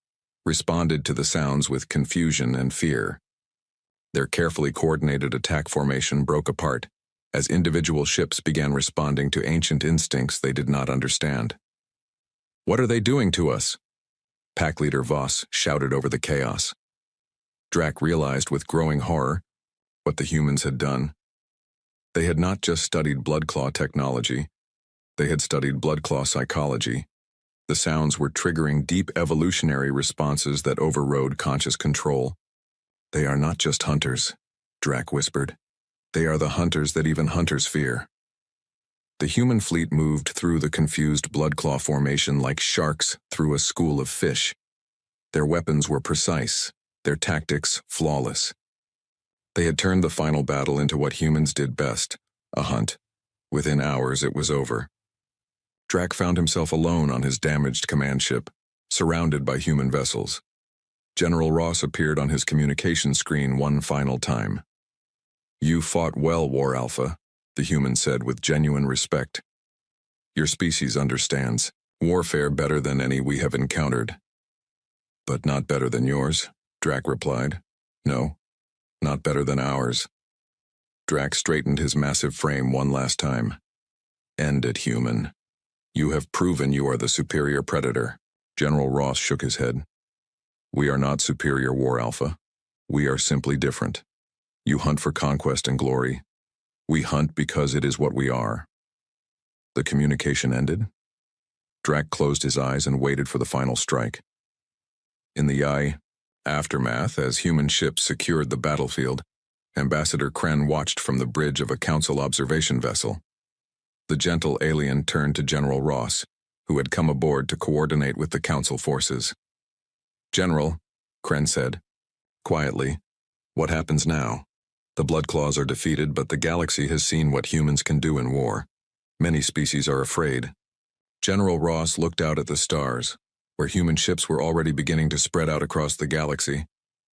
responded to the sounds with confusion and fear. Their carefully coordinated attack formation broke apart, as individual ships began responding to ancient instincts they did not understand. What are they doing to us? Pack leader Voss shouted over the chaos. Drac realized with growing horror what the humans had done. They had not just studied Bloodclaw technology, they had studied Bloodclaw psychology. The sounds were triggering deep evolutionary responses that overrode conscious control. They are not just hunters. Drac whispered. They are the hunters that even hunters fear. The human fleet moved through the confused bloodclaw formation like sharks through a school of fish. Their weapons were precise, their tactics flawless. They had turned the final battle into what humans did best, a hunt. Within hours, it was over. Drac found himself alone on his damaged command ship, surrounded by human vessels. General Ross appeared on his communication screen one final time. "You fought well, War Alpha," the human said with genuine respect. "Your species understands warfare better than any we have encountered." "But not better than yours," Drac replied. "No, not better than ours." Drac straightened his massive frame one last time. "End it, human. You have proven you are the superior predator." General Ross shook his head. "We are not superior, War Alpha. We are simply different. You hunt for conquest and glory. We hunt because it is what we are." The communication ended. Drac closed his eyes and waited for the final strike. In the aftermath, as human ships secured the battlefield, Ambassador Kren watched from the bridge of a council observation vessel. The gentle alien turned to General Ross, who had come aboard to coordinate with the council forces. "General," Kren said, quietly, "what happens now? The Bloodclaws are defeated, but the galaxy has seen what humans can do in war. Many species are afraid." General Ross looked out at the stars, where human ships were already beginning to spread out across the galaxy,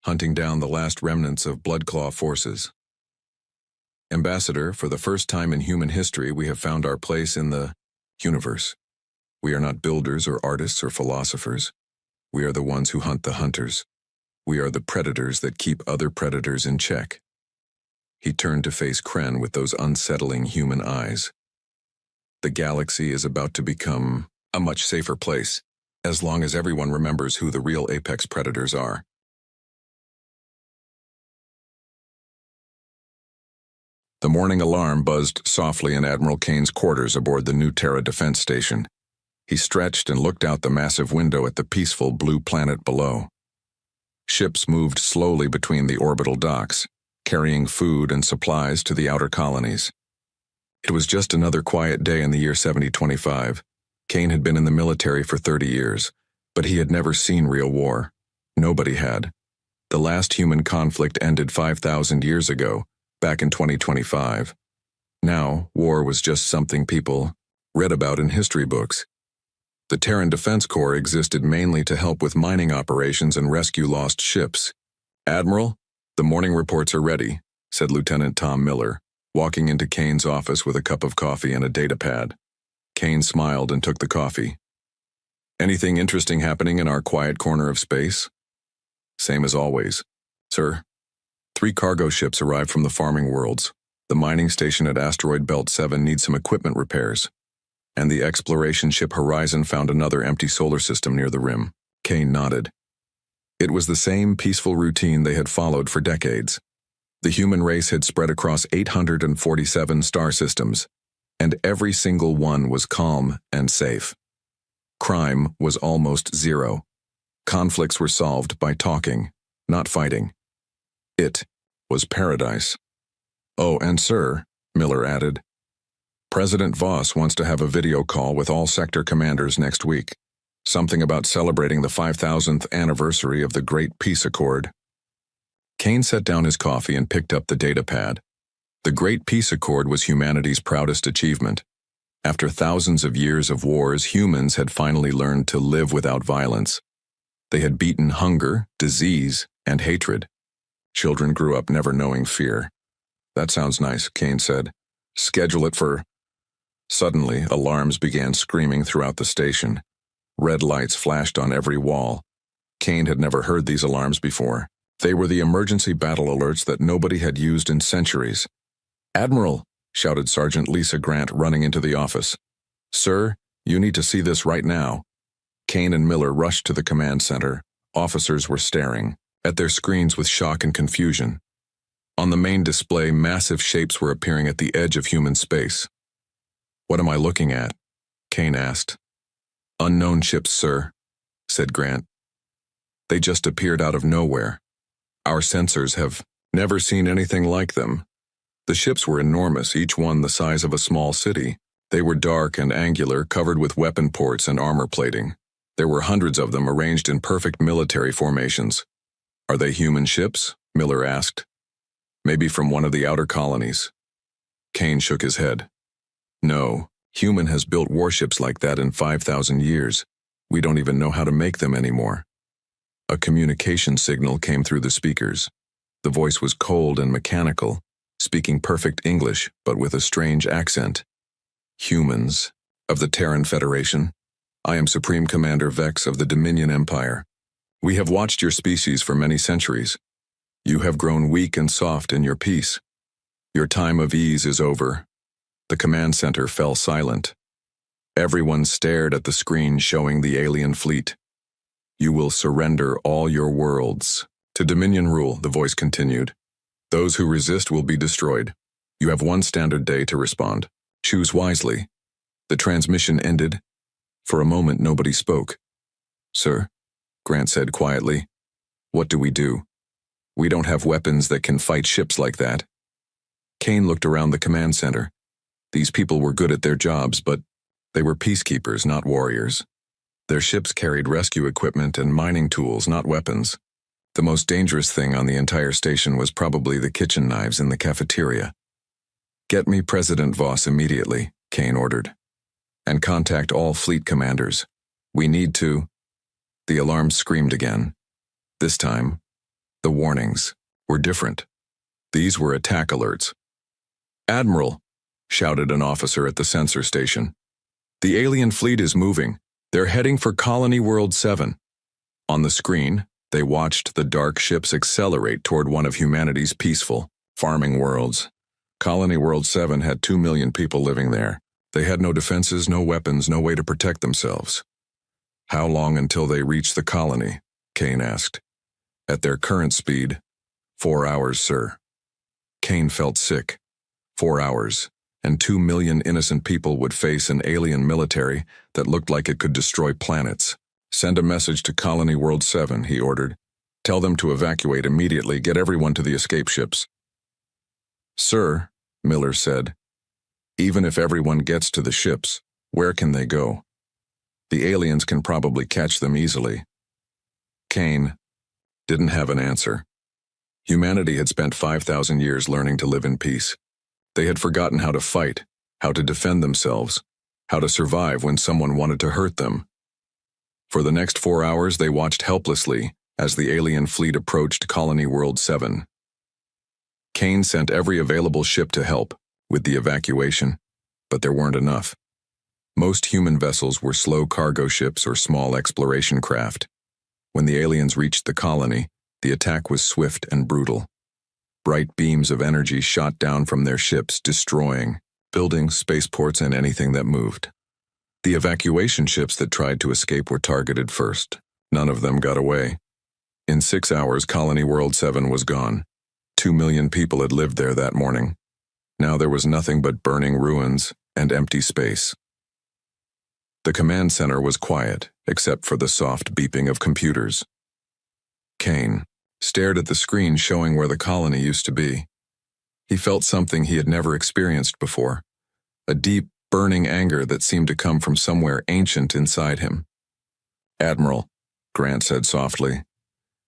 hunting down the last remnants of Bloodclaw forces. "Ambassador, for the first time in human history, we have found our place in the universe. We are not builders or artists or philosophers. We are the ones who hunt the hunters. We are the predators that keep other predators in check." He turned to face Kren with those unsettling human eyes. "The galaxy is about to become a much safer place, as long as everyone remembers who the real apex predators are." The morning alarm buzzed softly in Admiral Kane's quarters aboard the New Terra Defense Station. He stretched and looked out the massive window at the peaceful blue planet below. Ships moved slowly between the orbital docks, carrying food and supplies to the outer colonies. It was just another quiet day in the year 7025. Kane had been in the military for 30 years, but he had never seen real war. Nobody had. The last human conflict ended 5,000 years ago, back in 2025. Now, war was just something people read about in history books. The Terran Defense Corps existed mainly to help with mining operations and rescue lost ships. "Admiral, the morning reports are ready," said Lieutenant Tom Miller, walking into Kane's office with a cup of coffee and a data pad. Kane smiled and took the coffee. "Anything interesting happening in our quiet corner of space?" "Same as always, sir. 3 cargo ships arrived from the farming worlds. The mining station at Asteroid Belt 7 needs some equipment repairs. And the exploration ship Horizon found another empty solar system near the rim." Kane nodded. It was the same peaceful routine they had followed for decades. The human race had spread across 847 star systems, and every single one was calm and safe. Crime was almost zero. Conflicts were solved by talking, not fighting. It was paradise. "Oh, and sir," Miller added, "President Voss wants to have a video call with all sector commanders next week. Something about celebrating the 5,000th anniversary of the Great Peace Accord." Kane set down his coffee and picked up the data pad. The Great Peace Accord was humanity's proudest achievement. After thousands of years of wars, humans had finally learned to live without violence. They had beaten hunger, disease, and hatred. Children grew up never knowing fear. "That sounds nice," Kane said. "Schedule it for—" Suddenly, alarms began screaming throughout the station. Red lights flashed on every wall. Kane had never heard these alarms before. They were the emergency battle alerts that nobody had used in centuries. "Admiral," shouted Sergeant Lisa Grant, running into the office. "Sir, you need to see this right now." Kane and Miller rushed to the command center. Officers were staring at their screens with shock and confusion. On the main display, massive shapes were appearing at the edge of human space. "What am I looking at?" Kane asked. "Unknown ships, sir," said Grant. "They just appeared out of nowhere. Our sensors have Never seen anything like them. The ships were enormous, each one the size of a small city. They were dark and angular, covered with weapon ports and armor plating. There were hundreds of them arranged in perfect military formations. Are they human ships? Miller asked. Maybe from one of the outer colonies. Kane shook his head. No, human has built warships like that in 5,000 years. We don't even know how to make them anymore. A communication signal came through the speakers. The voice was cold and mechanical, speaking perfect English, but with a strange accent. Humans, of the Terran Federation. I am Supreme Commander Vex of the Dominion Empire. We have watched your species for many centuries. You have grown weak and soft in your peace. Your time of ease is over. The command center fell silent. Everyone stared at the screen showing the alien fleet. You will surrender all your worlds. To Dominion rule, the voice continued. Those who resist will be destroyed. You have one standard day to respond. Choose wisely. The transmission ended. For a moment, nobody spoke. Sir, Grant said quietly, what do we do? We don't have weapons that can fight ships like that. Kane looked around the command center. These people were good at their jobs, but they were peacekeepers, not warriors. Their ships carried rescue equipment and mining tools, not weapons. The most dangerous thing on the entire station was probably the kitchen knives in the cafeteria. Get me President Voss immediately, Kane ordered. And contact all fleet commanders. We need to... The alarm screamed again. This time, the warnings were different. These were attack alerts. Admiral, shouted an officer at the sensor station. The alien fleet is moving. They're heading for Colony World 7. On the screen, they watched the dark ships accelerate toward one of humanity's peaceful, farming worlds. Colony World 7 had 2 million people living there. They had no defenses, no weapons, no way to protect themselves. How long until they reach the colony? Kane asked. At their current speed, 4 hours, sir. Kane felt sick. 4 hours, and 2 million innocent people would face an alien military that looked like it could destroy planets. Send a message to Colony World 7, he ordered. Tell them to evacuate immediately, get everyone to the escape ships. Sir, Miller said, even if everyone gets to the ships, where can they go? The aliens can probably catch them easily. Kane didn't have an answer. Humanity had spent 5,000 years learning to live in peace. They had forgotten how to fight, how to defend themselves, how to survive when someone wanted to hurt them. For the next 4 hours, they watched helplessly as the alien fleet approached Colony World 7. Kane sent every available ship to help with the evacuation, but there weren't enough. Most human vessels were slow cargo ships or small exploration craft. When the aliens reached the colony, the attack was swift and brutal. Bright beams of energy shot down from their ships, destroying buildings, spaceports, and anything that moved. The evacuation ships that tried to escape were targeted first. None of them got away. In 6 hours, Colony World 7 was gone. 2 million people had lived there that morning. Now there was nothing but burning ruins and empty space. The command center was quiet, except for the soft beeping of computers. Kane stared at the screen showing where the colony used to be. He felt something he had never experienced before, a deep, burning anger that seemed to come from somewhere ancient inside him. Admiral, Grant said softly,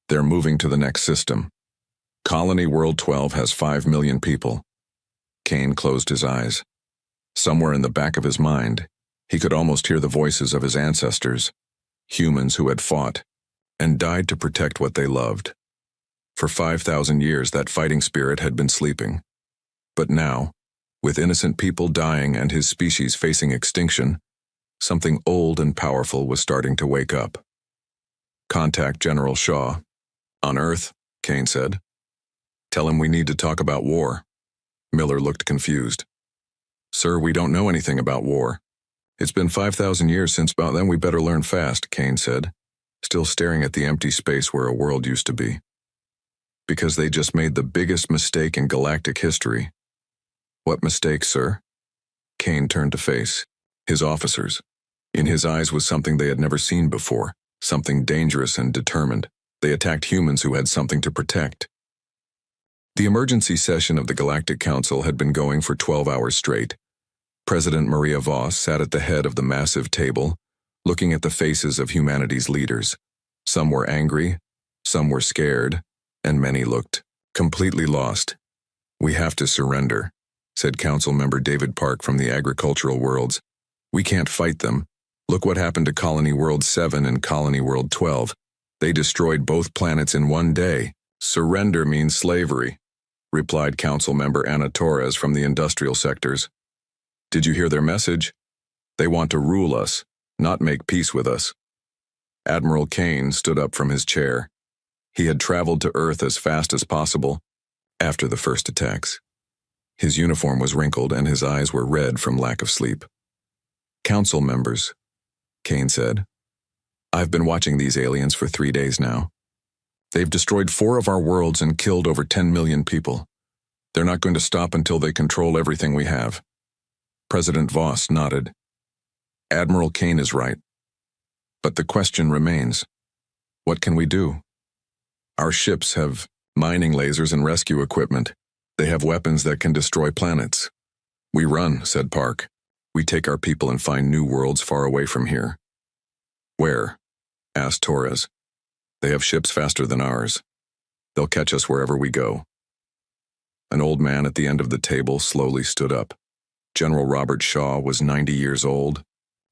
they're moving to the next system. Colony World 12 has 5 million people. Kane closed his eyes. Somewhere in the back of his mind, he could almost hear the voices of his ancestors, humans who had fought and died to protect what they loved. For 5,000 years, that fighting spirit had been sleeping. But now, with innocent people dying and his species facing extinction, something old and powerful was starting to wake up. Contact General Shaw. On Earth, Kane said. Tell him we need to talk about war. Miller looked confused. Sir, we don't know anything about war. It's been 5,000 years since about then. We better learn fast, Kane said, still staring at the empty space where a world used to be. Because they just made the biggest mistake in galactic history. What mistake, sir? Kane turned to face his officers. In his eyes was something they had never seen before, something dangerous and determined. They attacked humans who had something to protect. The emergency session of the Galactic Council had been going for 12 hours straight. President Maria Voss sat at the head of the massive table, looking at the faces of humanity's leaders. Some were angry, some were scared, and many looked completely lost. "We have to surrender," said Council Member David Park from the Agricultural Worlds. "We can't fight them. Look what happened to Colony World 7 and Colony World 12. They destroyed both planets in one day." "Surrender means slavery," replied Council Member Ana Torres from the industrial sectors. "Did you hear their message? They want to rule us, not make peace with us." Admiral Kane stood up from his chair. He had traveled to Earth as fast as possible after the first attacks. His uniform was wrinkled and his eyes were red from lack of sleep. "Council members," Kane said, "I've been watching these aliens for 3 days now. They've destroyed 4 of our worlds and killed over 10 million people. They're not going to stop until they control everything we have." President Voss nodded. "Admiral Kane is right. But the question remains, what can we do? Our ships have mining lasers and rescue equipment. They have weapons that can destroy planets." "We run," said Park. "We take our people and find new worlds far away from here." "Where?" asked Torres. "They have ships faster than ours. They'll catch us wherever we go." An old man at the end of the table slowly stood up. General Robert Shaw was 90 years old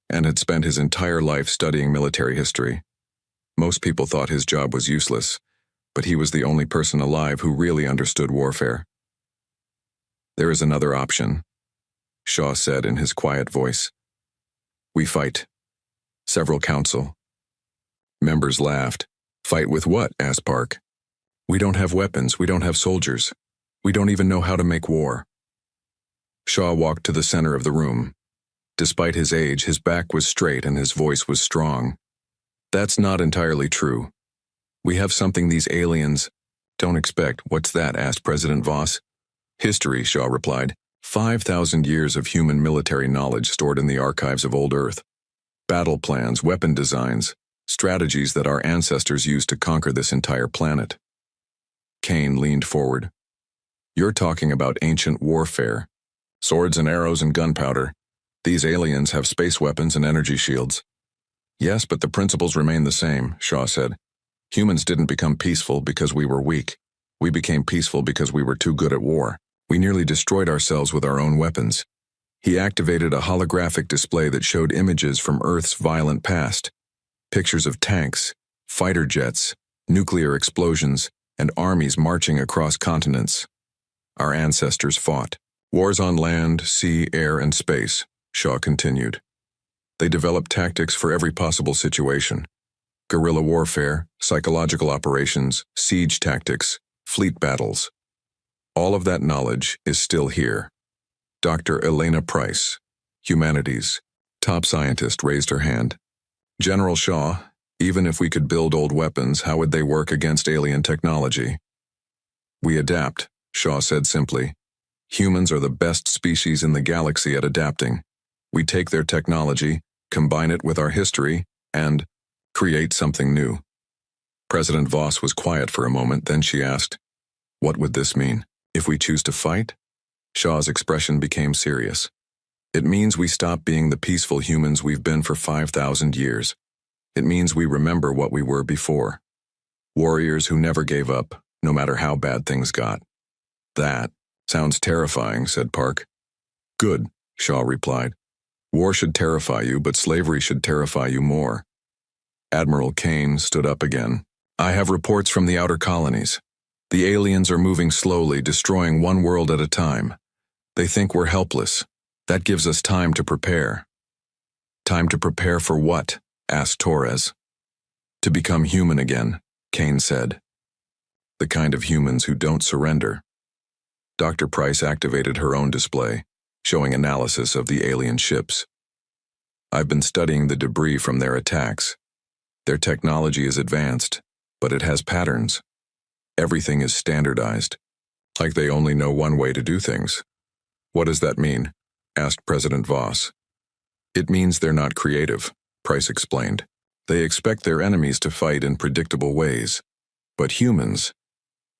and had spent his entire life studying military history. Most people thought his job was useless, but he was the only person alive who really understood warfare. "There is another option," Shaw said in his quiet voice. "We fight." Several council members laughed. "Fight with what?" asked Park. "We don't have weapons, we don't have soldiers. We don't even know how to make war." Shaw walked to the center of the room. Despite his age, his back was straight and his voice was strong. "That's not entirely true. We have something these aliens don't expect." "What's that?" asked President Voss. "History," Shaw replied. 5,000 years of human military knowledge stored in the archives of old Earth. Battle plans, weapon designs, strategies that our ancestors used to conquer this entire planet. Kane leaned forward. "You're talking about ancient warfare. Swords and arrows and gunpowder. These aliens have space weapons and energy shields." "Yes, but the principles remain the same," Shaw said. "Humans didn't become peaceful because we were weak. We became peaceful because we were too good at war. We nearly destroyed ourselves with our own weapons." He activated a holographic display that showed images from Earth's violent past. Pictures of tanks, fighter jets, nuclear explosions, and armies marching across continents. Our ancestors fought. Wars on land, sea, air, and space, Shaw continued. They developed tactics for every possible situation. Guerrilla warfare, psychological operations, siege tactics, fleet battles. All of that knowledge is still here. Dr. Elena Price, Humanities, top scientist, raised her hand. "General Shaw, even if we could build old weapons, how would they work against alien technology?" "We adapt," Shaw said simply. "Humans are the best species in the galaxy at adapting. We take their technology, combine it with our history, and create something new." President Voss was quiet for a moment, then she asked, "What would this mean? If we choose to fight?" Shaw's expression became serious. "It means we stop being the peaceful humans we've been for 5,000 years. It means we remember what we were before. Warriors who never gave up, no matter how bad things got." "That sounds terrifying," said Park. "Good," Shaw replied. "War should terrify you, but slavery should terrify you more." Admiral Kane stood up again. "I have reports from the outer colonies. The aliens are moving slowly, destroying one world at a time. They think we're helpless. That gives us time to prepare." "Time to prepare for what?" asked Torres. "To become human again," Kane said. "The kind of humans who don't surrender." Dr. Price activated her own display, showing analysis of the alien ships. "I've been studying the debris from their attacks. Their technology is advanced, but it has patterns. Everything is standardized, like they only know one way to do things." "What does that mean?" asked President Voss. "It means they're not creative," Price explained. "They expect their enemies to fight in predictable ways. But humans,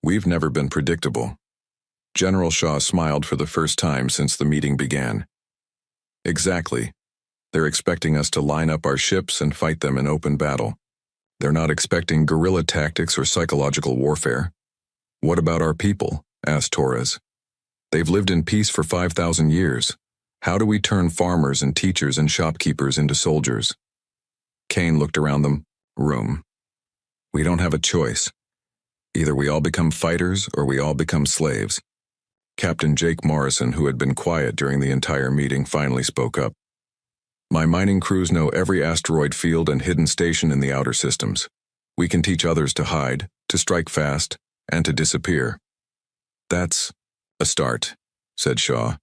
we've never been predictable. General Shaw smiled for the first time since the meeting began. Exactly. They're expecting us to line up our ships and fight them in open battle. They're not expecting guerrilla tactics or psychological warfare. What about our people? Asked Torres. They've lived in peace for 5,000 years. How do we turn farmers and teachers and shopkeepers into soldiers? Kane looked around the room. We don't have a choice. Either we all become fighters or we all become slaves. Captain Jake Morrison, who had been quiet during the entire meeting, finally spoke up. My mining crews know every asteroid field and hidden station in the outer systems. We can teach others to hide, to strike fast, and to disappear. That's a start, said Shaw.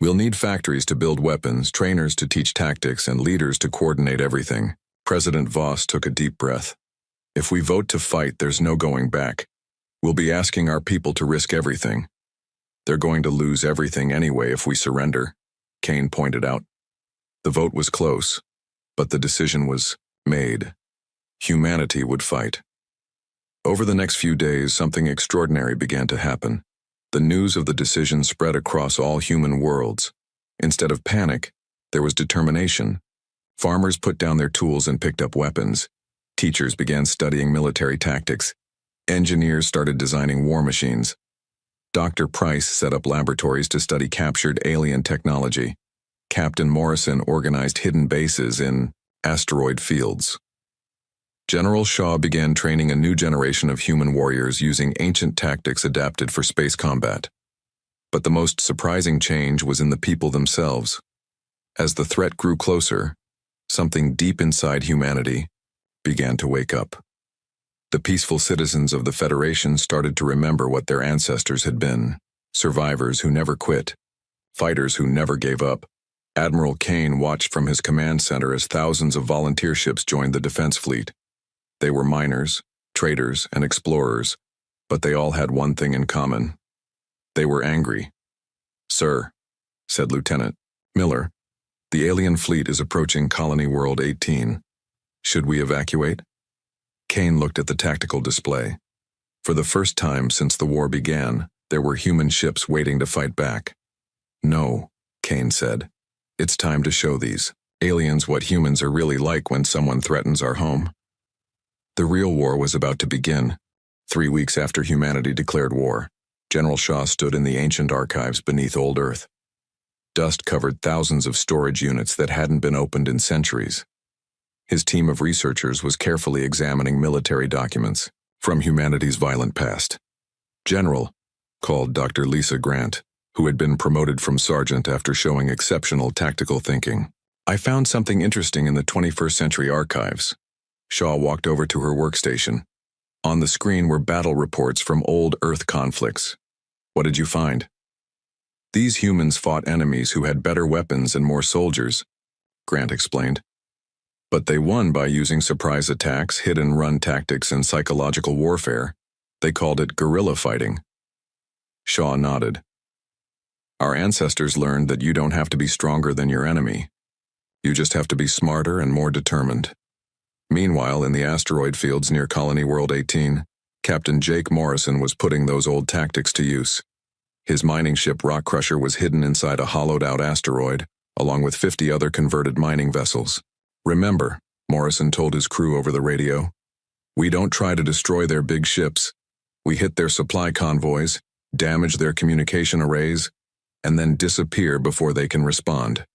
We'll need factories to build weapons, trainers to teach tactics, and leaders to coordinate everything. President Voss took a deep breath. If we vote to fight, there's no going back. We'll be asking our people to risk everything. They're going to lose everything anyway if we surrender, Kane pointed out. The vote was close, but the decision was made. Humanity would fight. Over the next few days, something extraordinary began to happen. The news of the decision spread across all human worlds. Instead of panic, there was determination. Farmers put down their tools and picked up weapons. Teachers began studying military tactics. Engineers started designing war machines. Dr. Price set up laboratories to study captured alien technology. Captain Morrison organized hidden bases in asteroid fields. General Shaw began training a new generation of human warriors using ancient tactics adapted for space combat. But the most surprising change was in the people themselves. As the threat grew closer, something deep inside humanity began to wake up. The peaceful citizens of the Federation started to remember what their ancestors had been: survivors who never quit, fighters who never gave up. Admiral Kane watched from his command center as thousands of volunteer ships joined the defense fleet. They were miners, traders, and explorers, but they all had one thing in common. They were angry. Sir, said Lieutenant Miller, the alien fleet is approaching Colony World 18. Should we evacuate? Kane looked at the tactical display. For the first time since the war began, there were human ships waiting to fight back. No, Kane said. It's time to show these aliens what humans are really like when someone threatens our home. The real war was about to begin. 3 weeks after humanity declared war, General Shaw stood in the ancient archives beneath old Earth. Dust covered thousands of storage units that hadn't been opened in centuries. His team of researchers was carefully examining military documents from humanity's violent past. General, called Dr. Lisa Grant, who had been promoted from sergeant after showing exceptional tactical thinking. I found something interesting in the 21st century archives. Shaw walked over to her workstation. On the screen were battle reports from old Earth conflicts. What did you find? These humans fought enemies who had better weapons and more soldiers, Grant explained. But they won by using surprise attacks, hit-and-run tactics, and psychological warfare. They called it guerrilla fighting. Shaw nodded. Our ancestors learned that you don't have to be stronger than your enemy. You just have to be smarter and more determined. Meanwhile, in the asteroid fields near Colony World 18, Captain Jake Morrison was putting those old tactics to use. His mining ship Rock Crusher was hidden inside a hollowed-out asteroid, along with 50 other converted mining vessels. Remember, Morrison told his crew over the radio, we don't try to destroy their big ships. We hit their supply convoys, damage their communication arrays, and then disappear before they can respond.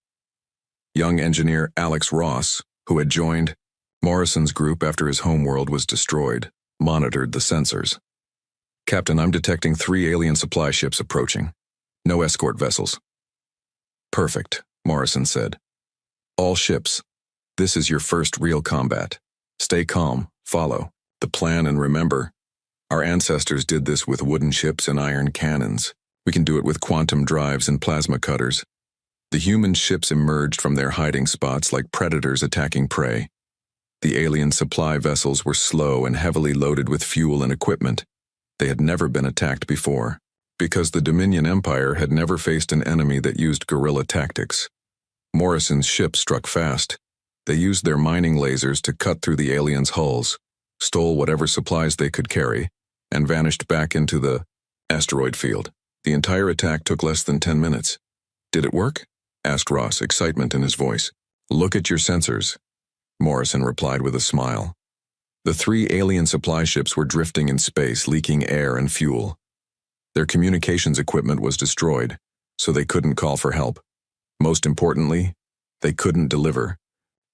Young engineer Alex Ross, who had joined Morrison's group after his homeworld was destroyed, monitored the sensors. Captain, I'm detecting 3 alien supply ships approaching. No escort vessels. Perfect, Morrison said. All ships. This is your first real combat. Stay calm, follow the plan, and remember, our ancestors did this with wooden ships and iron cannons. We can do it with quantum drives and plasma cutters. The human ships emerged from their hiding spots like predators attacking prey. The alien supply vessels were slow and heavily loaded with fuel and equipment. They had never been attacked before, because the Dominion Empire had never faced an enemy that used guerrilla tactics. Morrison's ship struck fast. They used their mining lasers to cut through the aliens' hulls, stole whatever supplies they could carry, and vanished back into the asteroid field. The entire attack took less than 10 minutes. Did it work? Asked Ross, excitement in his voice. Look at your sensors, Morrison replied with a smile. The 3 alien supply ships were drifting in space, leaking air and fuel. Their communications equipment was destroyed, so they couldn't call for help. Most importantly, they couldn't deliver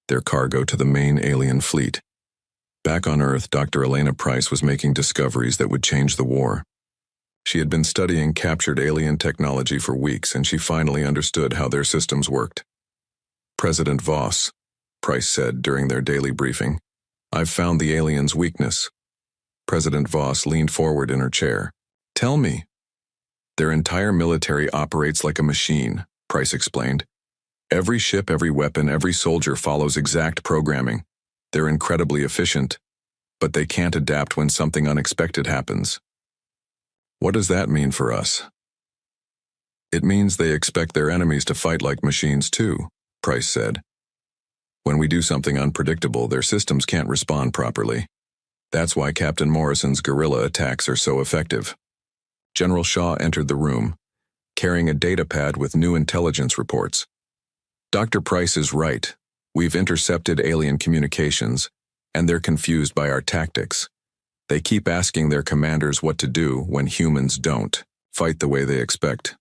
their cargo to the main alien fleet. Back on Earth, Dr. Elena Price was making discoveries that would change the war. She had been studying captured alien technology for weeks, and she finally understood how their systems worked. President Voss, Price said during their daily briefing, I've found the aliens' weakness. President Voss leaned forward in her chair. Tell me. Their entire military operates like a machine, Price explained. Every ship, every weapon, every soldier follows exact programming. They're incredibly efficient, but they can't adapt when something unexpected happens. What does that mean for us? It means they expect their enemies to fight like machines too, Price said. When we do something unpredictable, their systems can't respond properly. That's why Captain Morrison's guerrilla attacks are so effective. General Shaw entered the room, carrying a data pad with new intelligence reports. Dr. Price is right. We've intercepted alien communications, and they're confused by our tactics. They keep asking their commanders what to do when humans don't fight the way they expect.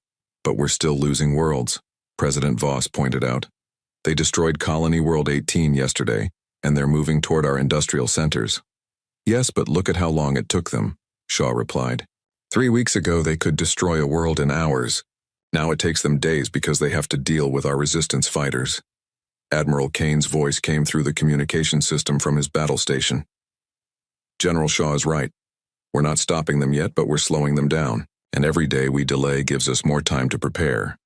But we're still losing worlds, President Voss pointed out. They destroyed Colony World 18 yesterday, and they're moving toward our industrial centers. Yes, but look at how long it took them, Shaw replied. 3 weeks ago they could destroy a world in hours. Now it takes them days because they have to deal with our resistance fighters. Admiral Kane's voice came through the communication system from his battle station. General Shaw is right. We're not stopping them yet, but we're slowing them down, and every day we delay gives us more time to prepare.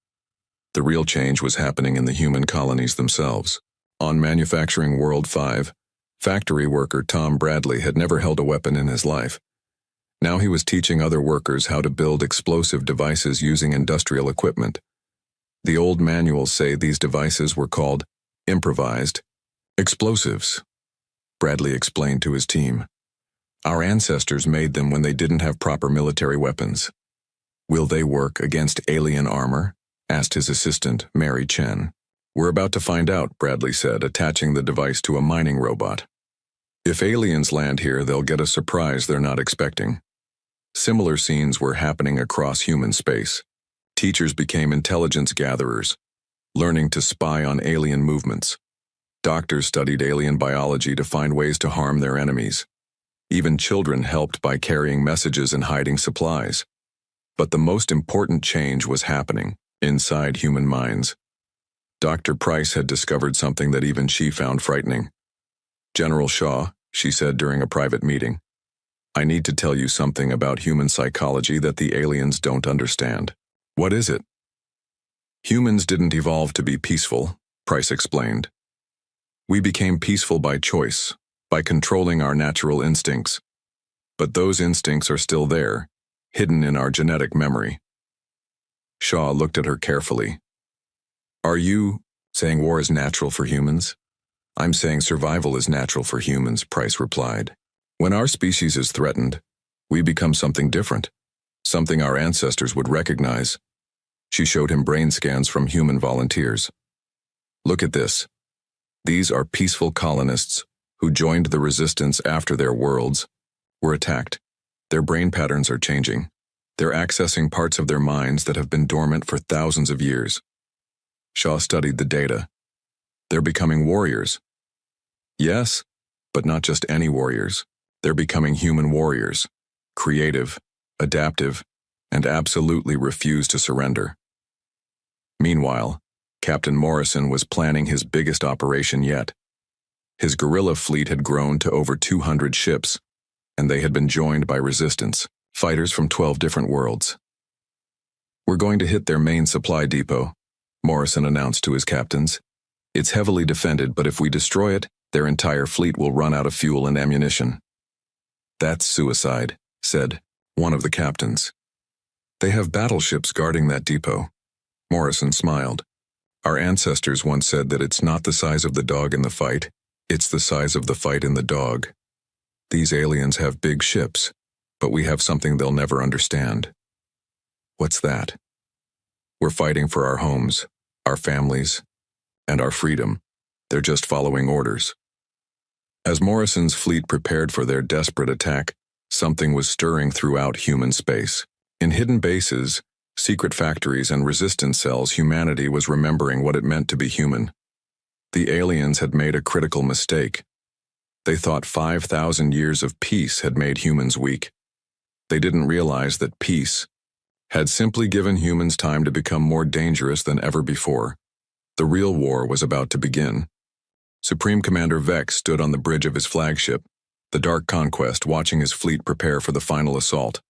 The real change was happening in the human colonies themselves. On Manufacturing World 5, factory worker Tom Bradley had never held a weapon in his life. Now he was teaching other workers how to build explosive devices using industrial equipment. The old manuals say these devices were called improvised explosives, Bradley explained to his team. Our ancestors made them when they didn't have proper military weapons. Will they work against alien armor? Asked his assistant, Mary Chen. We're about to find out, Bradley said, attaching the device to a mining robot. If aliens land here, they'll get a surprise they're not expecting. Similar scenes were happening across human space. Teachers became intelligence gatherers, learning to spy on alien movements. Doctors studied alien biology to find ways to harm their enemies. Even children helped by carrying messages and hiding supplies. But the most important change was happening inside human minds. Dr. Price had discovered something that even she found frightening. General Shaw, she said during a private meeting, I need to tell you something about human psychology that the aliens don't understand. What is it? Humans didn't evolve to be peaceful, Price explained. We became peaceful by choice, by controlling our natural instincts. But those instincts are still there, hidden in our genetic memory. Shaw looked at her carefully. Are you saying war is natural for humans? I'm saying survival is natural for humans, Price replied. When our species is threatened, we become something different, something our ancestors would recognize. She showed him brain scans from human volunteers. Look at this. These are peaceful colonists who joined the resistance after their worlds were attacked. Their brain patterns are changing. They're accessing parts of their minds that have been dormant for thousands of years. Shaw studied the data. They're becoming warriors. Yes, but not just any warriors. They're becoming human warriors, creative, adaptive, and absolutely refuse to surrender. Meanwhile, Captain Morrison was planning his biggest operation yet. His guerrilla fleet had grown to over 200 ships, and they had been joined by resistance, fighters from 12 different worlds. We're going to hit their main supply depot, Morrison announced to his captains. It's heavily defended, but if we destroy it, their entire fleet will run out of fuel and ammunition. That's suicide, said one of the captains. They have battleships guarding that depot. Morrison smiled. Our ancestors once said that it's not the size of the dog in the fight, it's the size of the fight in the dog. These aliens have big ships, but we have something they'll never understand. What's that? We're fighting for our homes, our families, and our freedom. They're just following orders. As Morrison's fleet prepared for their desperate attack, something was stirring throughout human space. In hidden bases, secret factories, and resistance cells, humanity was remembering what it meant to be human. The aliens had made a critical mistake. They thought 5,000 years of peace had made humans weak. They didn't realize that peace had simply given humans time to become more dangerous than ever before. The real war was about to begin. Supreme Commander Vex stood on the bridge of his flagship, the Dark Conquest, watching his fleet prepare for the final assault.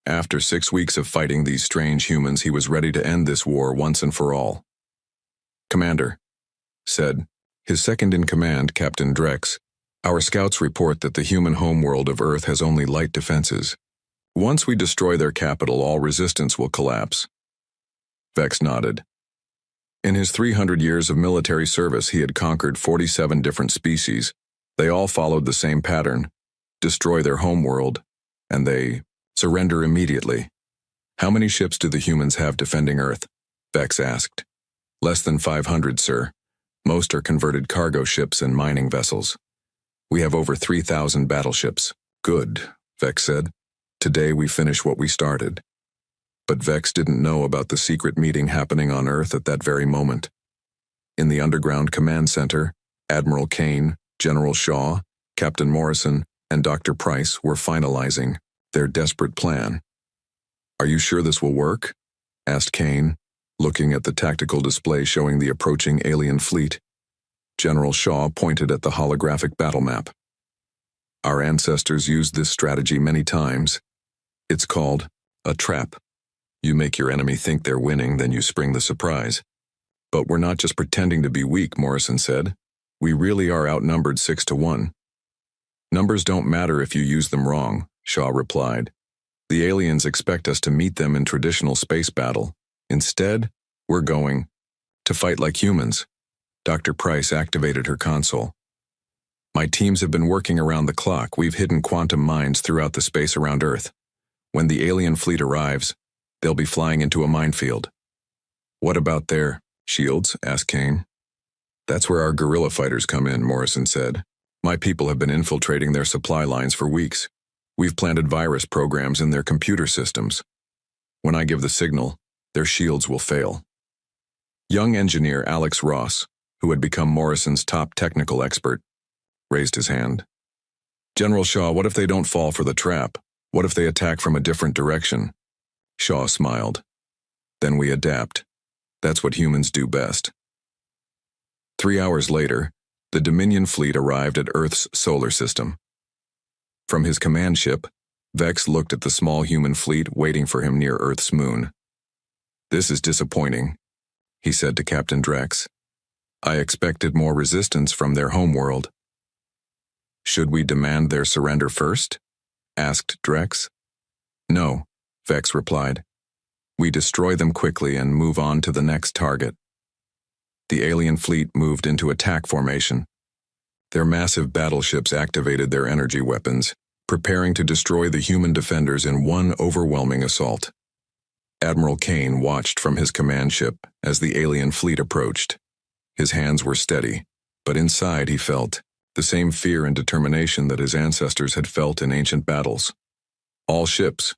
After 6 weeks of fighting these strange humans, he was ready to end this war once and for all. "Commander," said his second-in-command, Captain Drex, "our scouts report that the human homeworld of Earth has only light defenses. Once we destroy their capital, all resistance will collapse." Vex nodded. In his 300 years of military service, he had conquered 47 different species. They all followed the same pattern: destroy their homeworld, and they surrender immediately. "How many ships do the humans have defending Earth?" Vex asked. "Less than 500, sir. Most are converted cargo ships and mining vessels. We have over 3,000 battleships." "Good," Vex said. "Today we finish what we started." But Vex didn't know about the secret meeting happening on Earth at that very moment. In the underground command center, Admiral Kane, General Shaw, Captain Morrison, and Dr. Price were finalizing their desperate plan. "Are you sure this will work?" asked Kane, looking at the tactical display showing the approaching alien fleet. General Shaw pointed at the holographic battle map. "Our ancestors used this strategy many times. It's called a trap. You make your enemy think they're winning, then you spring the surprise." "But we're not just pretending to be weak," Morrison said. "We really are outnumbered 6-1. "Numbers don't matter if you use them wrong," Shaw replied. "The aliens expect us to meet them in traditional space battle. Instead, we're going to fight like humans." Dr. Price activated her console. "My teams have been working around the clock. We've hidden quantum mines throughout the space around Earth. When the alien fleet arrives, they'll be flying into a minefield." "What about their shields?" asked Kane. "That's where our guerrilla fighters come in," Morrison said. "My people have been infiltrating their supply lines for weeks. We've planted virus programs in their computer systems. When I give the signal, their shields will fail." Young engineer Alex Ross, who had become Morrison's top technical expert, raised his hand. "General Shaw, what if they don't fall for the trap? What if they attack from a different direction?" Shaw smiled. "Then we adapt. That's what humans do best." 3 hours later, the Dominion fleet arrived at Earth's solar system. From his command ship, Vex looked at the small human fleet waiting for him near Earth's moon. "This is disappointing," he said to Captain Drex. "I expected more resistance from their homeworld." "Should we demand their surrender first?" asked Drex. "No," Vex replied. "We destroy them quickly and move on to the next target." The alien fleet moved into attack formation. Their massive battleships activated their energy weapons, preparing to destroy the human defenders in one overwhelming assault. Admiral Kane watched from his command ship as the alien fleet approached. His hands were steady, but inside he felt the same fear and determination that his ancestors had felt in ancient battles. "All ships,"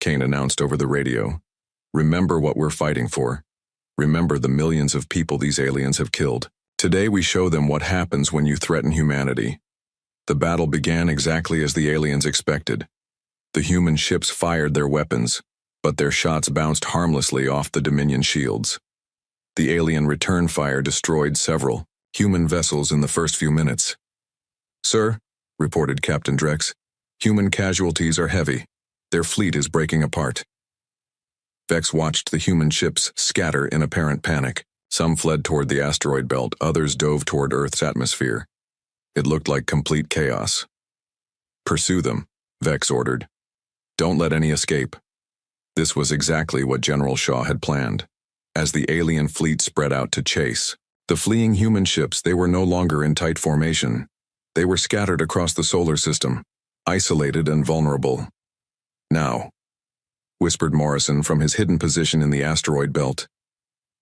Kane announced over the radio, "remember what we're fighting for. Remember the millions of people these aliens have killed. Today we show them what happens when you threaten humanity." The battle began exactly as the aliens expected. The human ships fired their weapons, but their shots bounced harmlessly off the Dominion shields. The alien return fire destroyed several human vessels in the first few minutes. "Sir," reported Captain Drex, "human casualties are heavy. Their fleet is breaking apart." Vex watched the human ships scatter in apparent panic. Some fled toward the asteroid belt, others dove toward Earth's atmosphere. It looked like complete chaos. "Pursue them," Vex ordered. "Don't let any escape." This was exactly what General Shaw had planned. As the alien fleet spread out to chase the fleeing human ships, they were no longer in tight formation. They were scattered across the solar system, isolated and vulnerable. Now, whispered Morrison from his hidden position in the asteroid belt.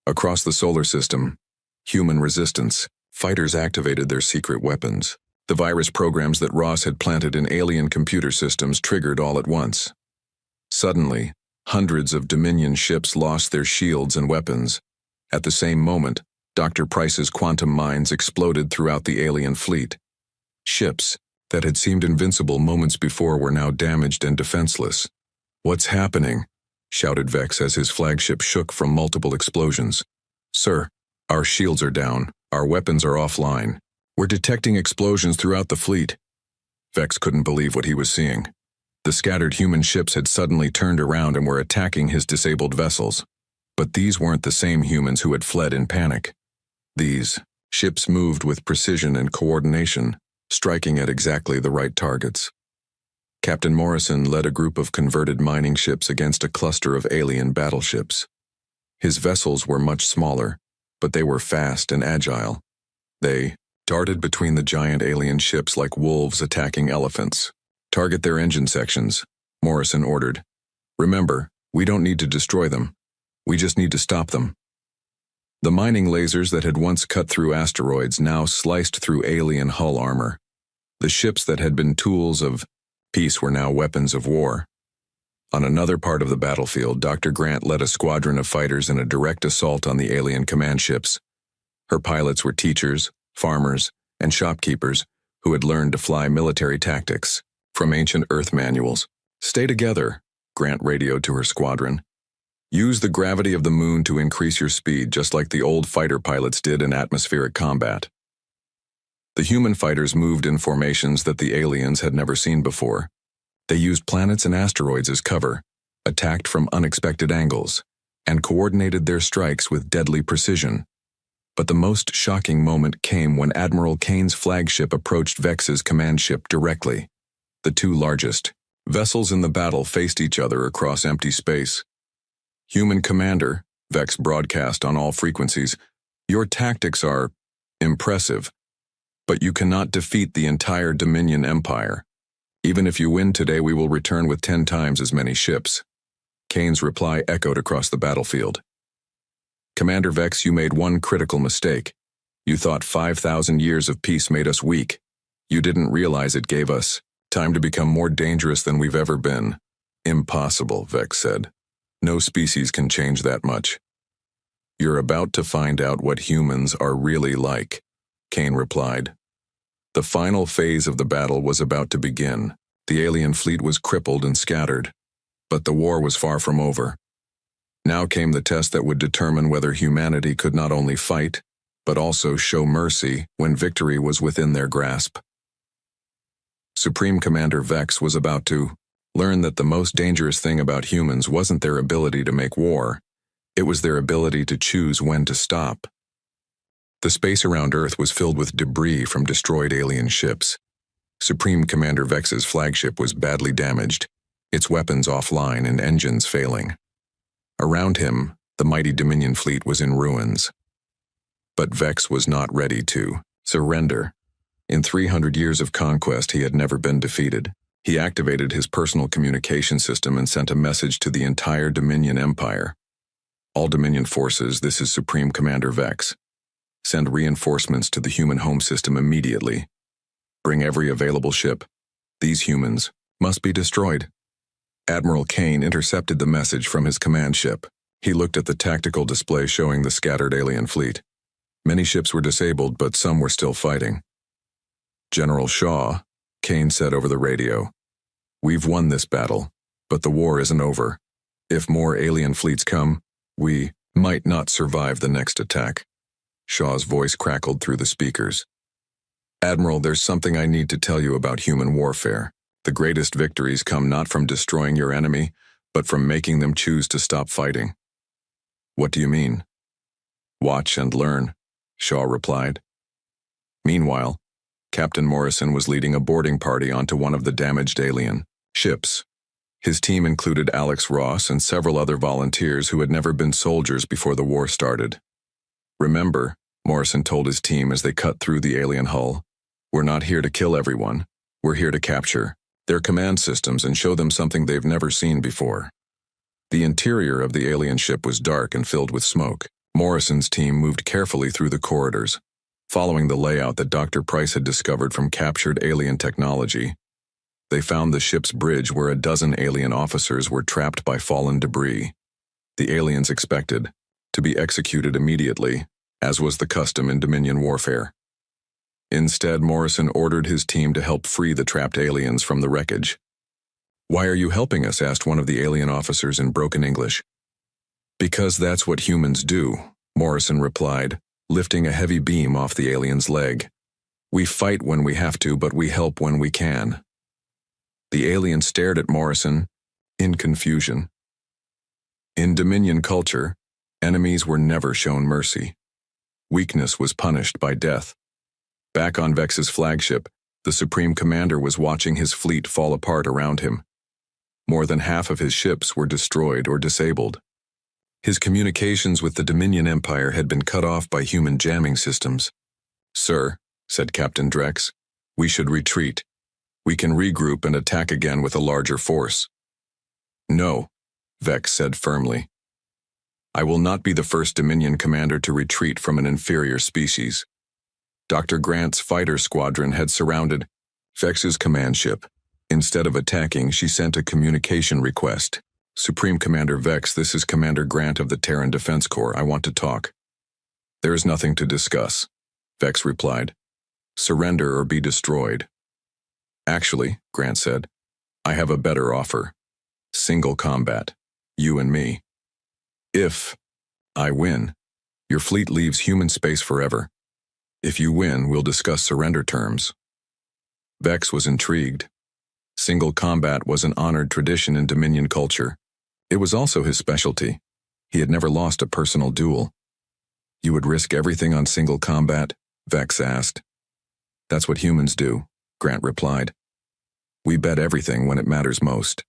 Across the solar system, human resistance, fighters activated their secret weapons. The virus programs that Ross had planted in alien computer systems triggered all at once. Suddenly, hundreds of Dominion ships lost their shields and weapons. At the same moment, Dr. Price's quantum mines exploded throughout the alien fleet. Ships that had seemed invincible moments before were now damaged and defenseless. "What's happening?" shouted Vex as his flagship shook from multiple explosions. "Sir, our shields are down. Our weapons are offline. We're detecting explosions throughout the fleet." Vex couldn't believe what he was seeing. The scattered human ships had suddenly turned around and were attacking his disabled vessels. But these weren't the same humans who had fled in panic. These ships moved with precision and coordination, striking at exactly the right targets. Captain Morrison led a group of converted mining ships against a cluster of alien battleships. His vessels were much smaller, but they were fast and agile. They darted between the giant alien ships like wolves attacking elephants. "Target their engine sections," Morrison ordered. "Remember, we don't need to destroy them. We just need to stop them." The mining lasers that had once cut through asteroids now sliced through alien hull armor. The ships that had been tools of peace were now weapons of war. On another part of the battlefield, Dr. Grant led a squadron of fighters in a direct assault on the alien command ships. Her pilots were teachers, farmers, and shopkeepers who had learned to fly military tactics from ancient Earth manuals. "Stay together," Grant radioed to her squadron. "Use the gravity of the moon to increase your speed, just like the old fighter pilots did in atmospheric combat." The human fighters moved in formations that the aliens had never seen before. They used planets and asteroids as cover, attacked from unexpected angles, and coordinated their strikes with deadly precision. But the most shocking moment came when Admiral Kane's flagship approached Vex's command ship directly. The two largest vessels in the battle faced each other across empty space. "Human commander," Vex broadcast on all frequencies, "your tactics are impressive, but you cannot defeat the entire Dominion Empire. Even if you win today, we will return with 10 times as many ships." Kane's reply echoed across the battlefield. "Commander Vex, you made one critical mistake. You thought 5,000 years of peace made us weak. You didn't realize it gave us time to become more dangerous than we've ever been." "Impossible," Vex said. "No species can change that much." "You're about to find out what humans are really like," Kane replied. The final phase of the battle was about to begin. The alien fleet was crippled and scattered. But the war was far from over. Now came the test that would determine whether humanity could not only fight, but also show mercy when victory was within their grasp. Supreme Commander Vex was about to learn that the most dangerous thing about humans wasn't their ability to make war. It was their ability to choose when to stop. The space around Earth was filled with debris from destroyed alien ships. Supreme Commander Vex's flagship was badly damaged, its weapons offline and engines failing. Around him, the mighty Dominion fleet was in ruins. But Vex was not ready to surrender. In 300 years of conquest, he had never been defeated. He activated his personal communication system and sent a message to the entire Dominion Empire. "All Dominion forces, this is Supreme Commander Vex. Send reinforcements to the human home system immediately. Bring every available ship. These humans must be destroyed." Admiral Kane intercepted the message from his command ship. He looked at the tactical display showing the scattered alien fleet. Many ships were disabled, but some were still fighting. "General Shaw," Kane said over the radio, "we've won this battle, but the war isn't over. If more alien fleets come, we might not survive the next attack." Shaw's voice crackled through the speakers. "Admiral, there's something I need to tell you about human warfare. The greatest victories come not from destroying your enemy, but from making them choose to stop fighting." "What do you mean?" "Watch and learn," Shaw replied. Meanwhile, Captain Morrison was leading a boarding party onto one of the damaged alien ships. His team included Alex Ross and several other volunteers who had never been soldiers before the war started. "Remember," Morrison told his team as they cut through the alien hull, "we're not here to kill everyone. We're here to capture their command systems and show them something they've never seen before." The interior of the alien ship was dark and filled with smoke. Morrison's team moved carefully through the corridors, following the layout that Dr. Price had discovered from captured alien technology. They found the ship's bridge where a dozen alien officers were trapped by fallen debris. The aliens expected to be executed immediately, as was the custom in Dominion warfare. Instead, Morrison ordered his team to help free the trapped aliens from the wreckage. "Why are you helping us?" asked one of the alien officers in broken English. "Because that's what humans do," Morrison replied, lifting a heavy beam off the alien's leg. "We fight when we have to, but we help when we can." The alien stared at Morrison in confusion. In Dominion culture, enemies were never shown mercy. Weakness was punished by death. Back on Vex's flagship, the Supreme Commander was watching his fleet fall apart around him. More than half of his ships were destroyed or disabled. His communications with the Dominion Empire had been cut off by human jamming systems. "Sir," said Captain Drex, "we should retreat. We can regroup and attack again with a larger force." "No," Vex said firmly. "I will not be the first Dominion commander to retreat from an inferior species." Dr. Grant's fighter squadron had surrounded Vex's command ship. Instead of attacking, she sent a communication request. "Supreme Commander Vex, this is Commander Grant of the Terran Defense Corps. I want to talk." "There is nothing to discuss," Vex replied. "Surrender or be destroyed." "Actually," Grant said, "I have a better offer. Single combat. You and me. If I win, your fleet leaves human space forever. If you win, we'll discuss surrender terms." Vex was intrigued. Single combat was an honored tradition in Dominion culture. It was also his specialty. He had never lost a personal duel. "You would risk everything on single combat?" Vex asked. "That's what humans do," Grant replied. "We bet everything when it matters most."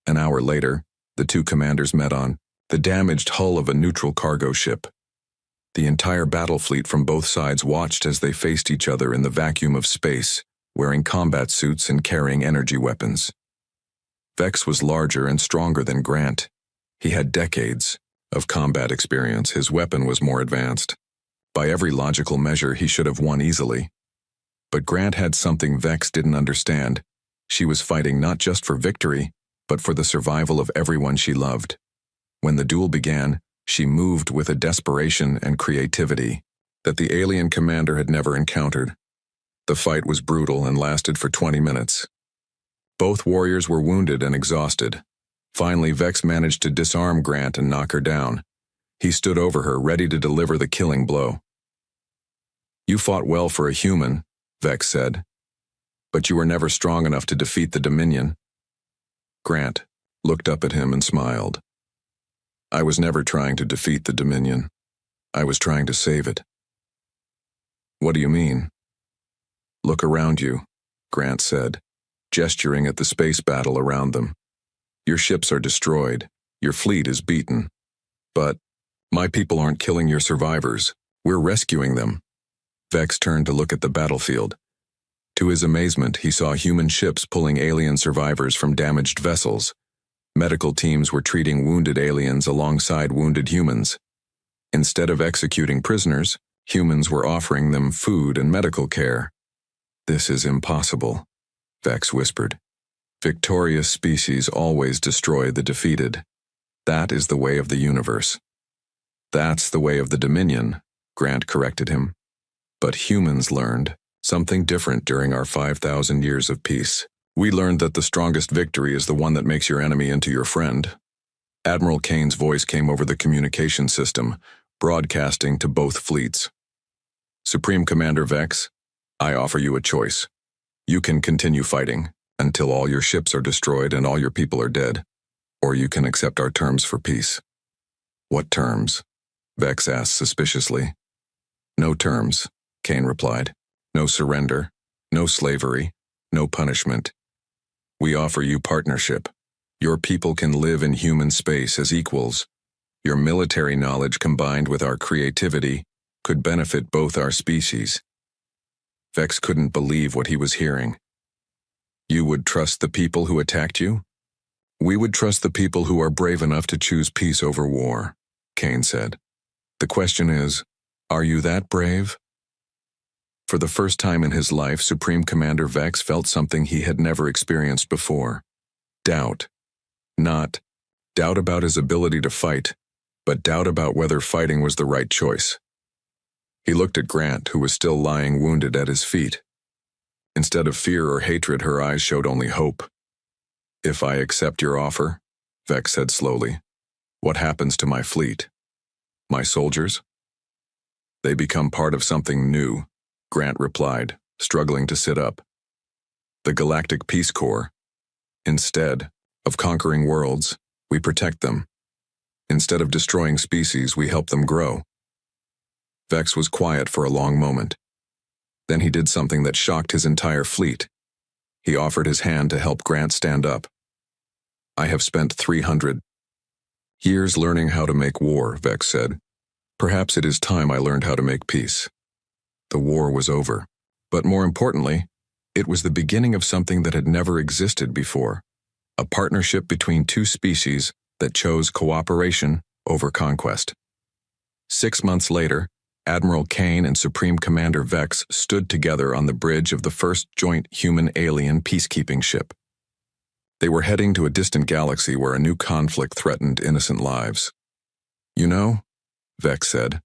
An hour later, the two commanders met on the damaged hull of a neutral cargo ship. The entire battle fleet from both sides watched as they faced each other in the vacuum of space, wearing combat suits and carrying energy weapons. Vex was larger and stronger than Grant. He had decades of combat experience. His weapon was more advanced. By every logical measure, he should have won easily. But Grant had something Vex didn't understand. She was fighting not just for victory, but for the survival of everyone she loved. When the duel began, she moved with a desperation and creativity that the alien commander had never encountered. The fight was brutal and lasted for 20 minutes. Both warriors were wounded and exhausted. Finally, Vex managed to disarm Grant and knock her down. He stood over her, ready to deliver the killing blow. "You fought well for a human," Vex said, "but you were never strong enough to defeat the Dominion." Grant looked up at him and smiled. "I was never trying to defeat the Dominion. I was trying to save it." "What do you mean?" "Look around you," Grant said, gesturing at the space battle around them. "Your ships are destroyed. Your fleet is beaten. But my people aren't killing your survivors. We're rescuing them." Vex turned to look at the battlefield. To his amazement, he saw human ships pulling alien survivors from damaged vessels. Medical teams were treating wounded aliens alongside wounded humans. Instead of executing prisoners, humans were offering them food and medical care. "This is impossible," Vex whispered. "Victorious species always destroy the defeated. That is the way of the universe." "That's the way of the Dominion," Grant corrected him. "But humans learned something different during our 5,000 years of peace. We learned that the strongest victory is the one that makes your enemy into your friend." Admiral Kane's voice came over the communication system, broadcasting to both fleets. "Supreme Commander Vex, I offer you a choice. You can continue fighting until all your ships are destroyed and all your people are dead, or you can accept our terms for peace." "What terms?" Vex asked suspiciously. "No terms," Kane replied. "No surrender, no slavery, no punishment. We offer you partnership. Your people can live in human space as equals. Your military knowledge combined with our creativity could benefit both our species." Vex couldn't believe what he was hearing. "You would trust the people who attacked you?" We would trust the people who are brave enough to choose peace over war, Kane said. The question is, are you that brave? For the first time in his life, Supreme Commander Vex felt something he had never experienced before. Doubt. Not doubt about his ability to fight, but doubt about whether fighting was the right choice. He looked at Grant, who was still lying wounded at his feet. Instead of fear or hatred, her eyes showed only hope. If I accept your offer, Vex said slowly, what happens to my fleet? My soldiers? They become part of something new, Grant replied, struggling to sit up. The Galactic Peace Corps. Instead of conquering worlds, we protect them. Instead of destroying species, we help them grow. Vex was quiet for a long moment. Then he did something that shocked his entire fleet. He offered his hand to help Grant stand up. I have spent 300 years learning how to make war, Vex said. Perhaps it is time I learned how to make peace. The war was over. But more importantly, it was the beginning of something that had never existed before. A partnership between two species that chose cooperation over conquest. 6 months later, Admiral Kane and Supreme Commander Vex stood together on the bridge of the first joint human-alien peacekeeping ship. They were heading to a distant galaxy where a new conflict threatened innocent lives. You know, Vex said,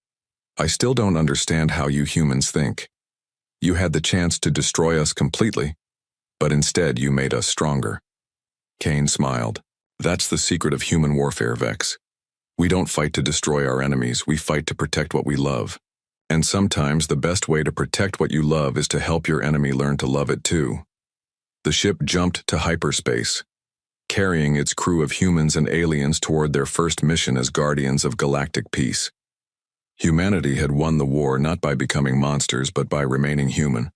I still don't understand how you humans think. You had the chance to destroy us completely, but instead you made us stronger. Kane smiled. That's the secret of human warfare, Vex. We don't fight to destroy our enemies, we fight to protect what we love. And sometimes the best way to protect what you love is to help your enemy learn to love it too. The ship jumped to hyperspace, carrying its crew of humans and aliens toward their first mission as guardians of galactic peace. Humanity had won the war not by becoming monsters but by remaining human.